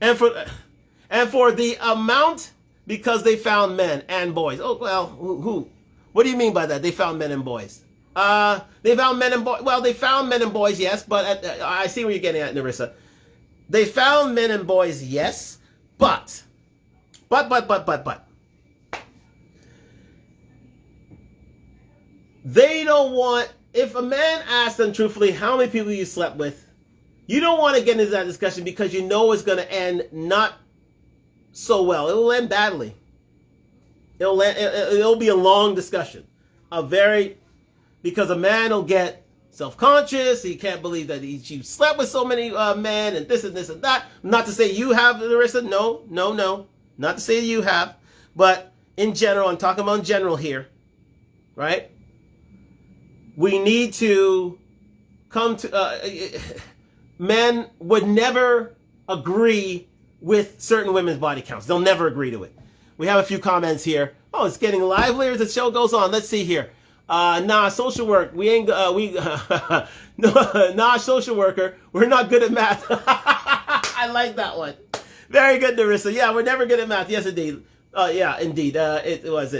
And for the amount, because they found men and boys. Oh, well, who? What do you mean by that? They found men and boys. They found men and boys. Well, they found men and boys, yes, but I see where you're getting at, Narissa. They found men and boys, yes, but. They don't want, if a man asks them truthfully how many people you slept with, you don't want to get into that discussion because you know it's going to end not so well. It will end badly. It'll be a long discussion. Because a man will get self-conscious. He can't believe that she slept with so many men and this and this and that. Not to say you have, Larissa. No. Not to say you have. But in general, I'm talking about in general here. Right? We need to come to... men would never agree with certain women's body counts. They'll never agree to it. We have a few comments here. Oh, it's getting livelier as the show goes on. Let's see here. Social work. Social worker. We're not good at math. I like that one. Very good, Narissa. Yeah, we're never good at math. Yes, indeed. Indeed. It was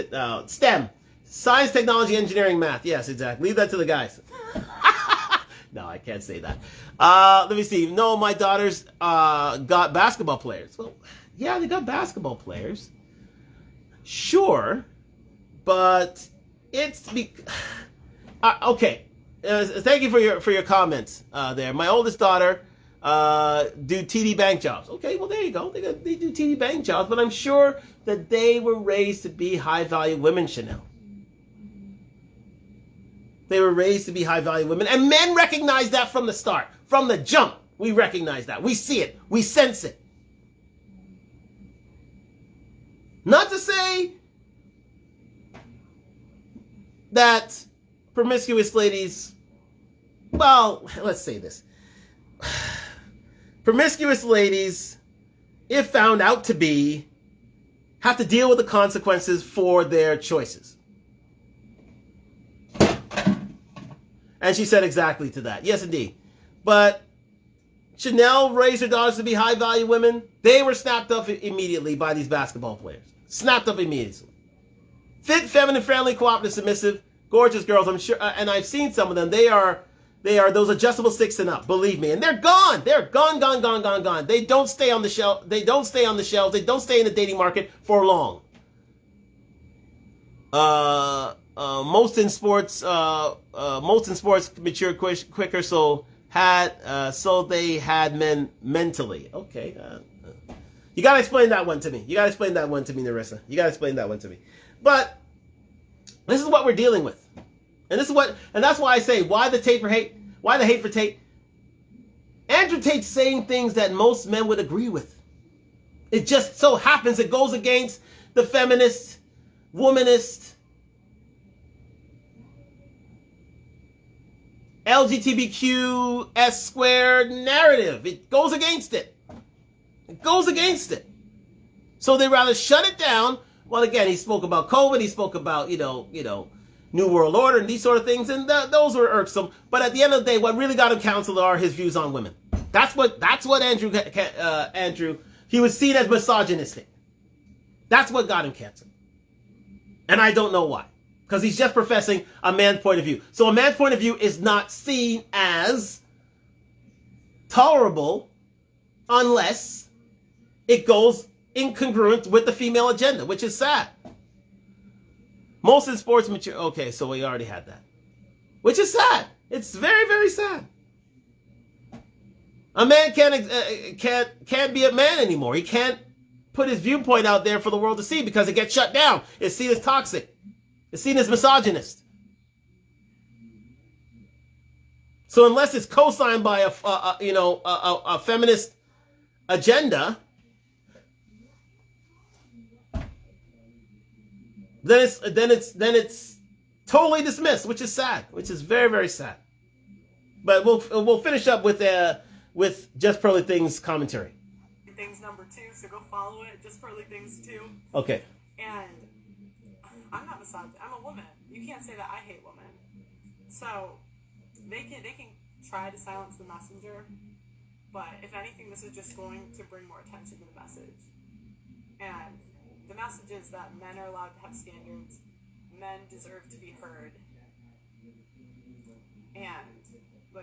STEM. Science, technology, engineering, math. Yes, exactly. Leave that to the guys. No, I can't say that. Let me see. No, my daughters got basketball players. Well, yeah, they got basketball players. Sure, but it's okay. Thank you for your comments there. My oldest daughter do TD bank jobs. Okay, well there you go. They do TD bank jobs, but I'm sure that they were raised to be high value women, Chanel. They were raised to be high-value women. And men recognize that from the start. From the jump, we recognize that. We see it. We sense it. Not to say that promiscuous ladies... Well, let's say this. Promiscuous ladies, if found out to be, have to deal with the consequences for their choices. And she said exactly to that. Yes, indeed. But Chanel raised her daughters to be high-value women. They were snapped up immediately by these basketball players. Snapped up immediately. Fit, feminine, friendly, cooperative, submissive, gorgeous girls. I'm sure, and I've seen some of them. They are those adjustable 6 and up. Believe me, and they're gone. They're gone. They don't stay on the shelf. They don't stay on the shelves. They don't stay in the dating market for long. Most in sports mature quicker, so they had men mentally. Okay, you gotta explain that one to me. Narissa. You gotta explain that one to me. But this is what we're dealing with, and that's why I say why the hate for Tate. Andrew Tate's saying things that most men would agree with. It just so happens it goes against the feminist, womanist, LGBTQ narrative. It goes against it. So they rather shut it down. Well, again, he spoke about COVID. He spoke about, New World Order and these sort of things. And those were irksome. But at the end of the day, what really got him canceled are his views on women. That's what Andrew, he was seen as misogynistic. That's what got him canceled. And I don't know why. Because he's just professing a man's point of view. So a man's point of view is not seen as tolerable unless it goes incongruent with the female agenda, which is sad. Most in sports mature. Okay, so we already had that. Which is sad. It's very, very sad. A man can't be a man anymore. He can't put his viewpoint out there for the world to see because it gets shut down. It's seen as toxic. It's seen as misogynist. So unless it's co-signed by a feminist agenda, then it's totally dismissed, which is sad, which is very, very sad. But we'll finish up with Just Pearly Things commentary. Things number 2, so go follow it. Just Pearly Things 2. Okay. And I'm not misogynist. I'm a woman. You can't say that I hate women. So they can try to silence the messenger, but if anything, this is just going to bring more attention to the message. And the message is that men are allowed to have standards. Men deserve to be heard. And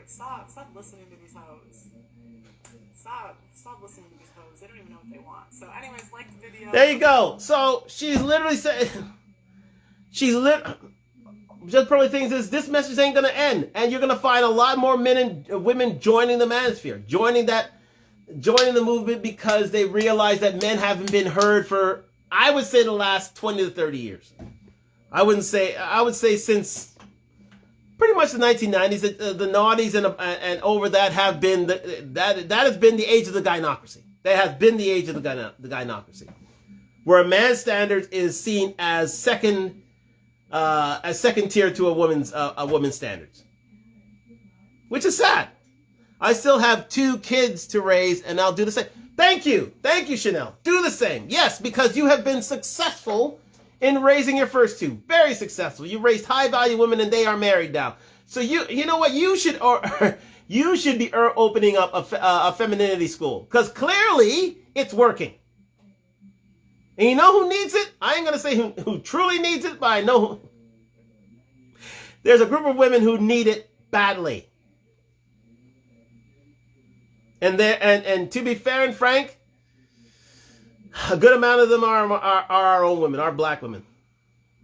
stop listening to these hoes. Stop listening to these hoes. They don't even know what they want. So anyways, like the video. There you go. So she's literally saying, Just Pearly Things is this message ain't gonna end, and you're gonna find a lot more men and women joining the manosphere, joining the movement because they realize that men haven't been heard for, I would say, the last 20 to 30 years. I would say since pretty much the 1990s. The noughties and over that have been that has been the age of the gynocracy. That has been the age of the gynocracy, where a man's standard is seen as second tier to a woman's standards, which is sad. I still have 2 kids to raise, and I'll do the same. Thank you, Chanel. Do the same. Yes, because you have been successful in raising your first 2. Very successful. You raised high-value women, and they are married now. So you know what? You should be opening up a femininity school, because clearly it's working. And you know who needs it? I ain't going to say who truly needs it, but I know there's a group of women who need it badly. And to be fair and frank, a good amount of them are our own women, our black women.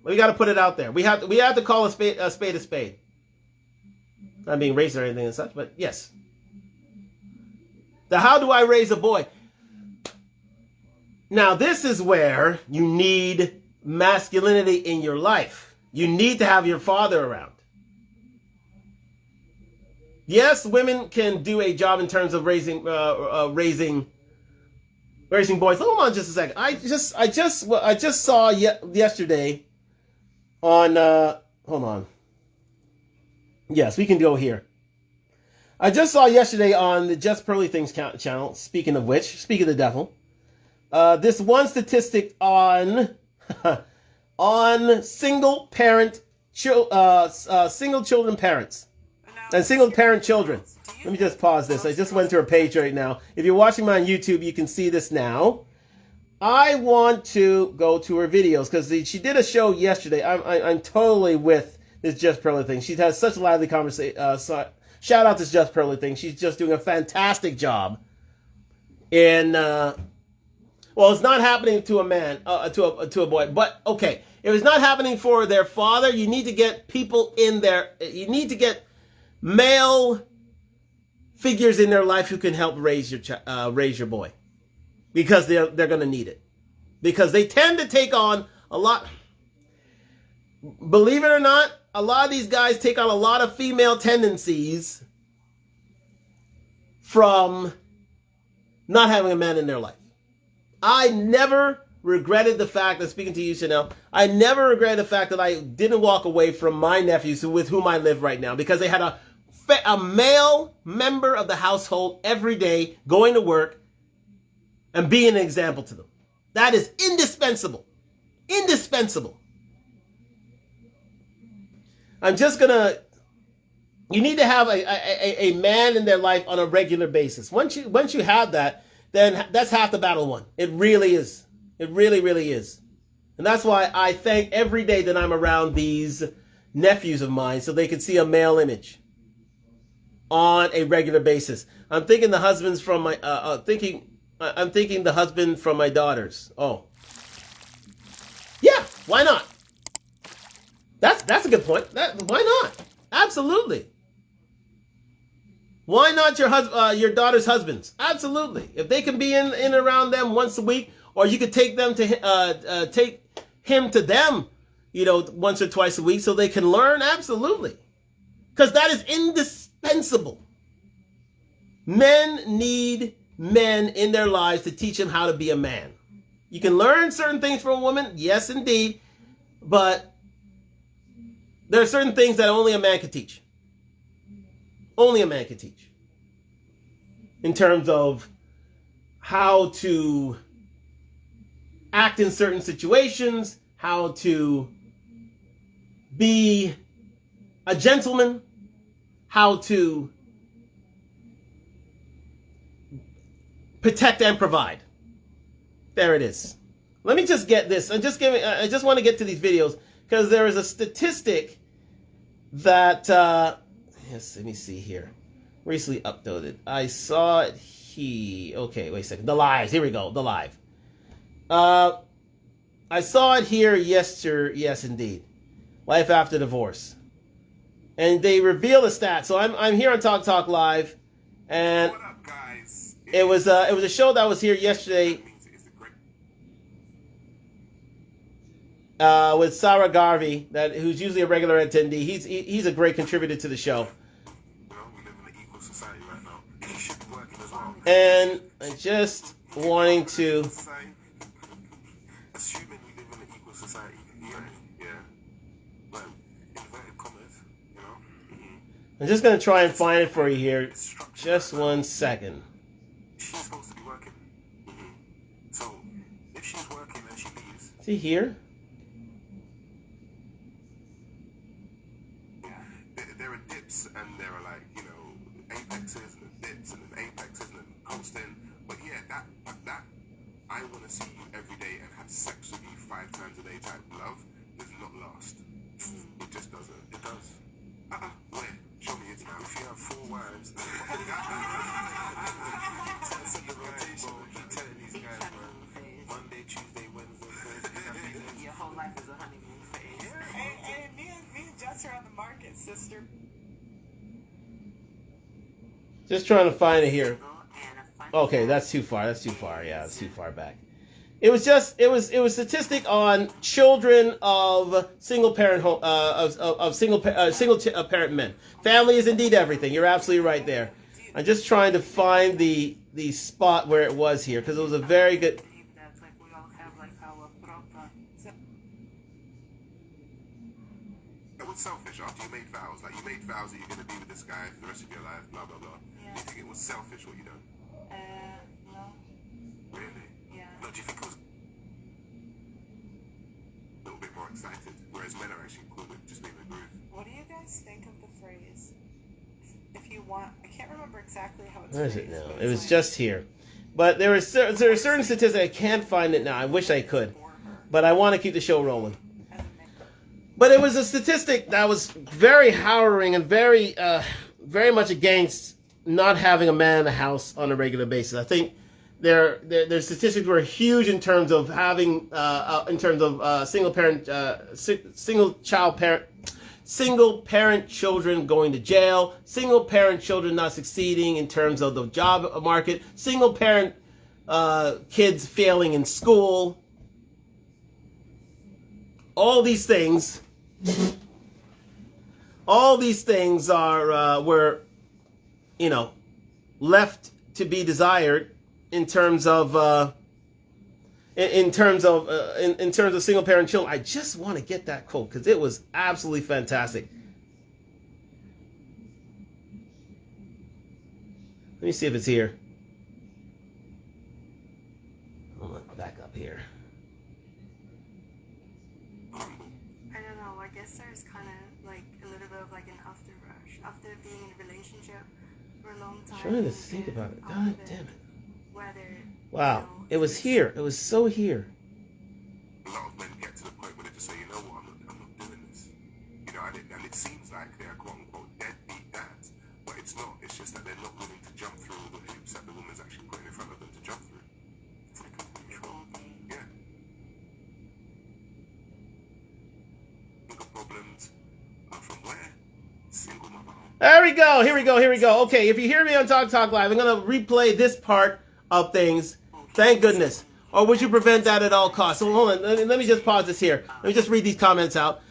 We got to put it out there. We have to call a spade a spade. Not being racist or anything and such, but yes. How do I raise a boy? Now, this is where you need masculinity in your life. You need to have your father around. Yes, women can do a job in terms of raising boys. Hold on just a second. I just saw yesterday on hold on. Yes, we can go here. I just saw yesterday on the Just Pearly Things channel, speaking of the devil, this one statistic on single children parents. No, and single parent children. Let me just pause this. I just went to her page right now. If you're watching me on YouTube, you can see this now. I want to go to her videos because she did a show yesterday. I'm totally with this Just Pearly thing. She has such a lively conversation. Shout out to Just Pearly thing. She's just doing a fantastic job. In well, it's not happening to a man, to a boy, but okay. If it's not happening for their father, you need to get people in there. You need to get male figures in their life who can help raise your boy, because they're going to need it, because they tend to take on a lot. Believe it or not, a lot of these guys take on a lot of female tendencies from not having a man in their life. I never regretted the fact that, speaking to you, Chanel, I never regretted the fact that I didn't walk away from my nephews with whom I live right now, because they had a male member of the household every day going to work and being an example to them. That is indispensable. Indispensable. You need to have a man in their life on a regular basis. Once you have that, then that's half the battle won. It really is. It really, really is. And that's why I thank every day that I'm around these nephews of mine, so they can see a male image on a regular basis. I'm thinking the husbands from my I'm thinking the husband from my daughters. Oh, yeah, why not? That's a good point. Why not? Absolutely. Why not your daughter's husbands? Absolutely. If they can be in and around them once a week, or you could take them to take him to them, once or twice a week, so they can learn. Absolutely, because that is indispensable. Men need men in their lives to teach them how to be a man. You can learn certain things from a woman, yes, indeed, but there are certain things that only a man can teach. Only a man can teach. In terms of how to act in certain situations, how to be a gentleman, how to protect and provide. There it is. Let me just get this. I just want to get to these videos because there is a statistic that yes, let me see here. Recently uploaded. I saw it here. Okay, wait a second. The lives. Here we go. The live. I saw it here yesterday. Yes, indeed. Life after divorce. And they reveal the stats. So I'm here on Talk Live, and What up, guys? it was a show that was here yesterday with Sarah Garvey, who's usually a regular attendee. He's a great contributor to the show. We live in an equal society right now. You should be working as well. And I just wanting to. Assuming we live in an equal society, yeah. But inverted commas, I'm just gonna try and find it for you here. Just 1 second. She's supposed to be working. So if she's working and she leaves, See here? there are dips and there are apexes and dips and then apexes and then constant. But yeah, that I want to see you every day and have sex with you 5 times a day type love does not last. It just doesn't. It does. Where? Show me it now. If you have 4 wives, that's the rotation. Keep telling these guys, man. Monday, Tuesday, Wednesday, Thursday. Your whole life is a honeymoon phase. Hey, me and Jess are on the market, sister. Just trying to find it here. Okay, that's too far. That's too far. Yeah, it's too far back. It was statistic on children of single parent parent men. Family is indeed everything. You're absolutely right there. I'm just trying to find the spot where it was here, because it was a very good. That's like we all have like our proper. It was selfish after you made vows. Like, you made vows that you're going to be with this guy for the rest of your life, blah, blah, blah. Yeah. Do you think it was selfish what you done? No. Really? Yeah. No, do you think it was a little bit more excited? Whereas men are actually cool with just being in the groove. What do you guys think of the phrase I can't remember exactly how it's Where is it phrased, now? but It it's was like, just here. But there are certain statistics. I can't find it now. I wish I could. But I want to keep the show rolling. But it was a statistic that was very harrowing and very much against not having a man in the house on a regular basis. I think their statistics were huge in terms of having single parent children going to jail, single parent children not succeeding in terms of the job market, single parent kids failing in school. All these things were, left to be desired in terms of single parent children. I just want to get that quote because it was absolutely fantastic. Let me see if it's here. Hold on, back up here. I don't know, I guess there's kind of like a little bit of like an after rush after being in a relationship for a long time. I'm trying to think about it. God damn it. Whether, Wow, it was here. It was so here. A lot of men get to the point where they just say, you know what, I'm not doing this. And it seems like they are quote unquote deadbeat dads, but it's not. It's just that they're not willing to jump through the hoops that the woman's actually putting in front of them to jump through. It's like control. Yeah. Single problems are from where? Single mother home. There we go. Here we go. Okay, if you hear me on Talk Live, I'm going to replay this part of things. Thank goodness. Or would you prevent that at all costs? So hold on. Let me just pause this here. Let me just read these comments out.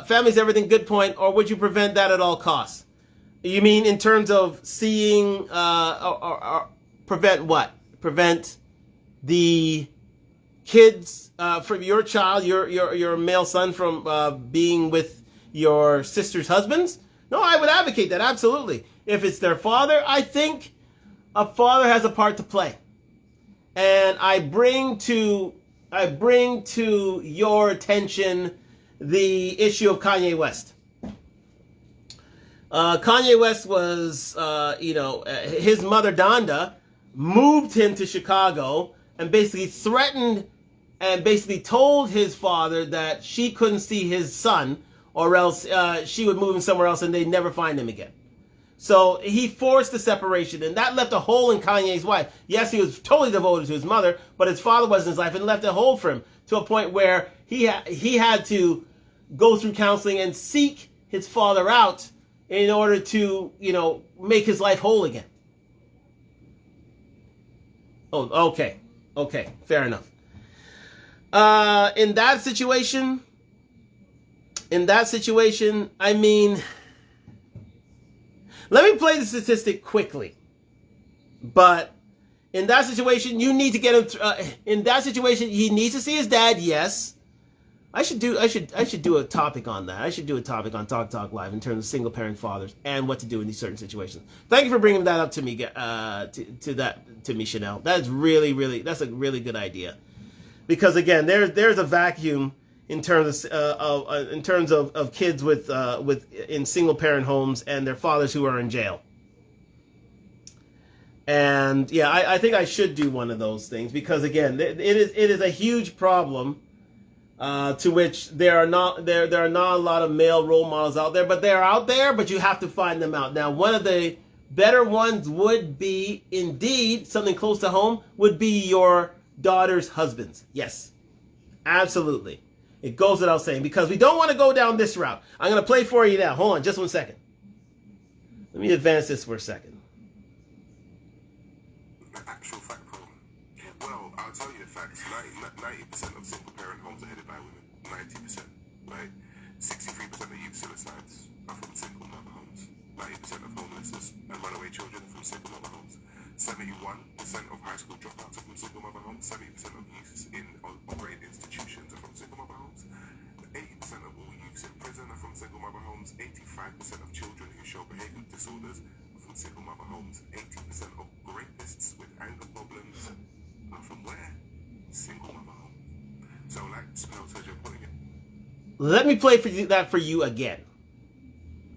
Family's everything, good point. Or would you prevent that at all costs? You mean in terms of seeing, or prevent what? Prevent the kids, from your child, your male son from being with your sister's husbands? No, I would advocate that, absolutely. If it's their father, I think a father has a part to play. And I bring to your attention the issue of Kanye West. Kanye West was, his mother Donda moved him to Chicago and basically threatened and basically told his father that she couldn't see his son or else she would move him somewhere else and they'd never find him again. So he forced the separation, and that left a hole in Kanye's life. Yes, he was totally devoted to his mother, but his father was in his life and left a hole for him to a point where he had to go through counseling and seek his father out in order to, make his life whole again. Oh, okay, fair enough. In that situation, I mean, let me play the statistic quickly. But in that situation, you need to get him. In that situation, he needs to see his dad. Yes, I should do a topic on that. I should do a topic on Talk Live in terms of single parent fathers and what to do in these certain situations. Thank you for bringing that up to me. To me, Chanel. That's a really good idea. Because again, there's a vacuum in terms of kids in single parent homes and their fathers who are in jail. And yeah, I think I should do one of those things because again, it is a huge problem to which there are not a lot of male role models out there, but they're out there, but you have to find them out. Now, one of the better ones would be indeed something close to home would be your daughter's husbands. Yes, absolutely. It goes without saying because we don't want to go down this route. I'm going to play for you now. Hold on just 1 second. Let me advance this for a second. The actual fact problem. Well, I'll tell you the facts. 90% of single parent homes are headed by women. 90%, right? 63% of youth suicides are from single mother homes. 90% of homelessness and runaway children are from single mother homes. 71% of high school dropouts are from single mother homes. 70% of youths in operated institutions are from single mother homes. 80% of all youths in prison are from single mother homes. 85% of children who show behavior disorders are from single mother homes. 80% of rapists with anger problems are from where? Single mother home. So like Spell says, you're putting it. Let me play that for you again.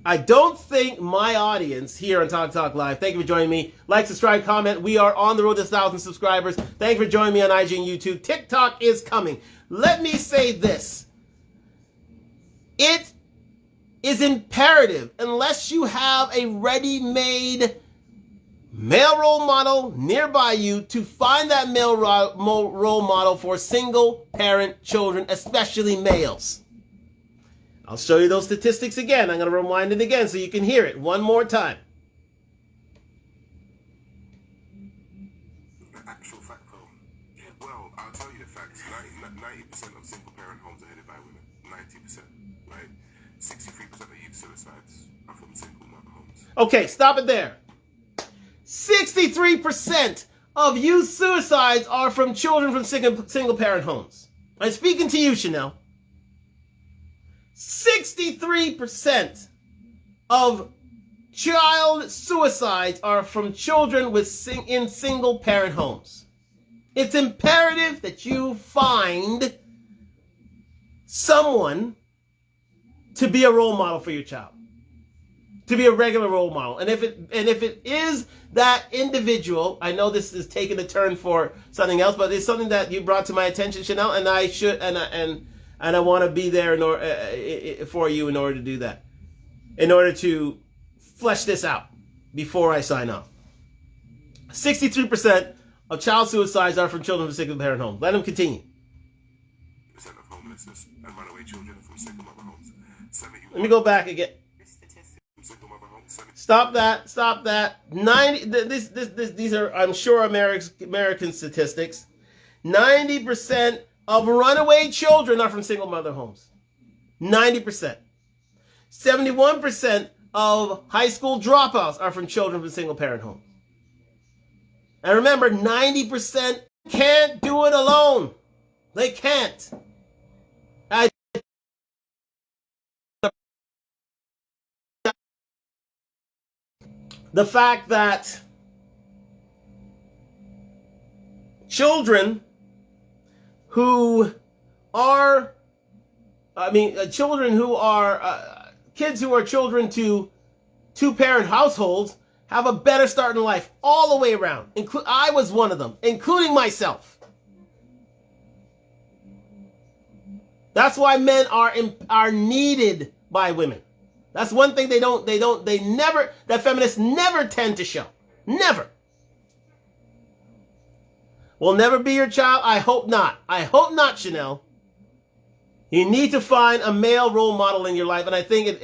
I don't think my audience here on Talk Talk Live, thank you for joining me. Like, subscribe, comment. We are on the road to 1,000 subscribers. Thank you for joining me on IG and YouTube. TikTok is coming. Let me say this. It is imperative, unless you have a ready-made male role model nearby you, to find that male role model for single-parent children, especially males. I'll show you those statistics again. I'm going to rewind it again so you can hear it one more time. The actual fact, bro. Well, I'll tell you the facts. 90% of single-parent homes are headed by women. 90%, right? 63% of youth suicides are from single mother homes. Okay, stop it there. 63% of youth suicides are from children from single-parent homes. I'm speaking to you, Chanel. 63% of child suicides are from children in single-parent homes. It's imperative that you find someone to be a role model for your child, to be a regular role model. And if it is that individual, I know this is taking a turn for something else, but it's something that you brought to my attention, Chanel, and I should and I want to be there for you in order to do that, in order to flesh this out before I sign off. 63% of child suicides are from children from single-parent homes. Let them continue. Percent of homelessness and runaway children from single mother homes. Let me go back again. Stop that. 90. These are, I'm sure, American statistics. 90% of runaway children are from single mother homes. 90%. 71% of high school dropouts are from children from single parent homes. And remember, 90% can't do it alone. They can't. The fact that children who are, kids who are children to two-parent households have a better start in life all the way around. I was one of them, including myself. That's why men are needed by women. That's one thing that feminists never tend to show. Never. Will never be your child? I hope not. I hope not, Chanel. You need to find a male role model in your life, and I think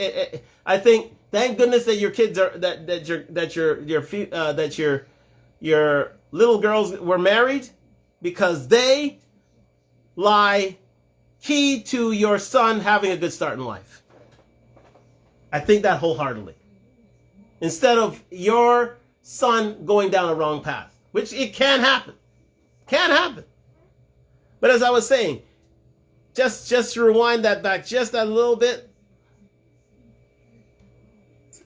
thank goodness that your kids are that your little girls were married, because they lie key to your son having a good start in life. I think that wholeheartedly. Instead of your son going down a wrong path, which it can happen. Can happen. But as I was saying, just to rewind that back just a little bit.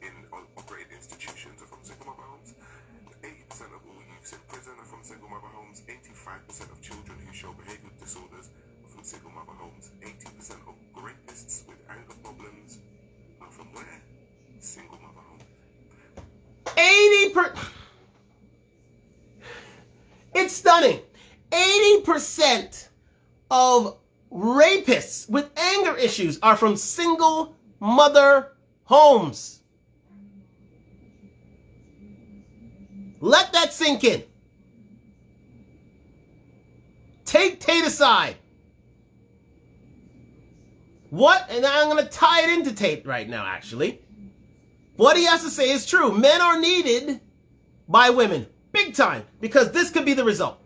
In operated institutions are from single mother homes. 80% of all youths in prison are from single mother homes. 85% of children who show behavioral disorders are from single mother homes. 80% of rapists with anger problems are from where? Single mother homes. It's stunning. 80% of rapists with anger issues are from single mother homes. Let that sink in. Take Tate aside. What? And I'm going to tie it into Tate right now, actually. What he has to say is true. Men are needed by women. Big time. Because this could be the result.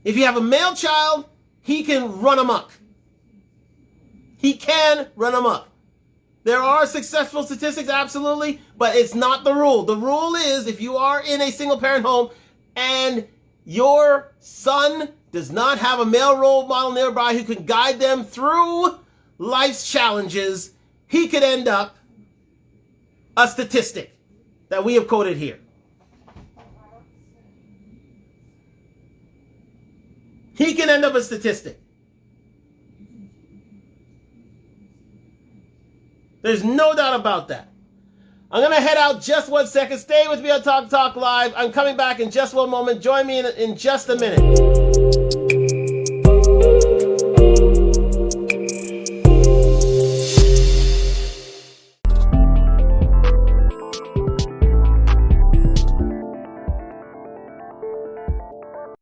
If you have a male child, he can run amok. He can run amok. There are successful statistics, absolutely, but it's not the rule. The rule is if you are in a single-parent home and your son does not have a male role model nearby who can guide them through life's challenges, he could end up a statistic that we have quoted here. He can end up a statistic. There's no doubt about that. I'm going to head out just 1 second. Stay with me on Talk Live. I'm coming back in just one moment. Join me in just a minute.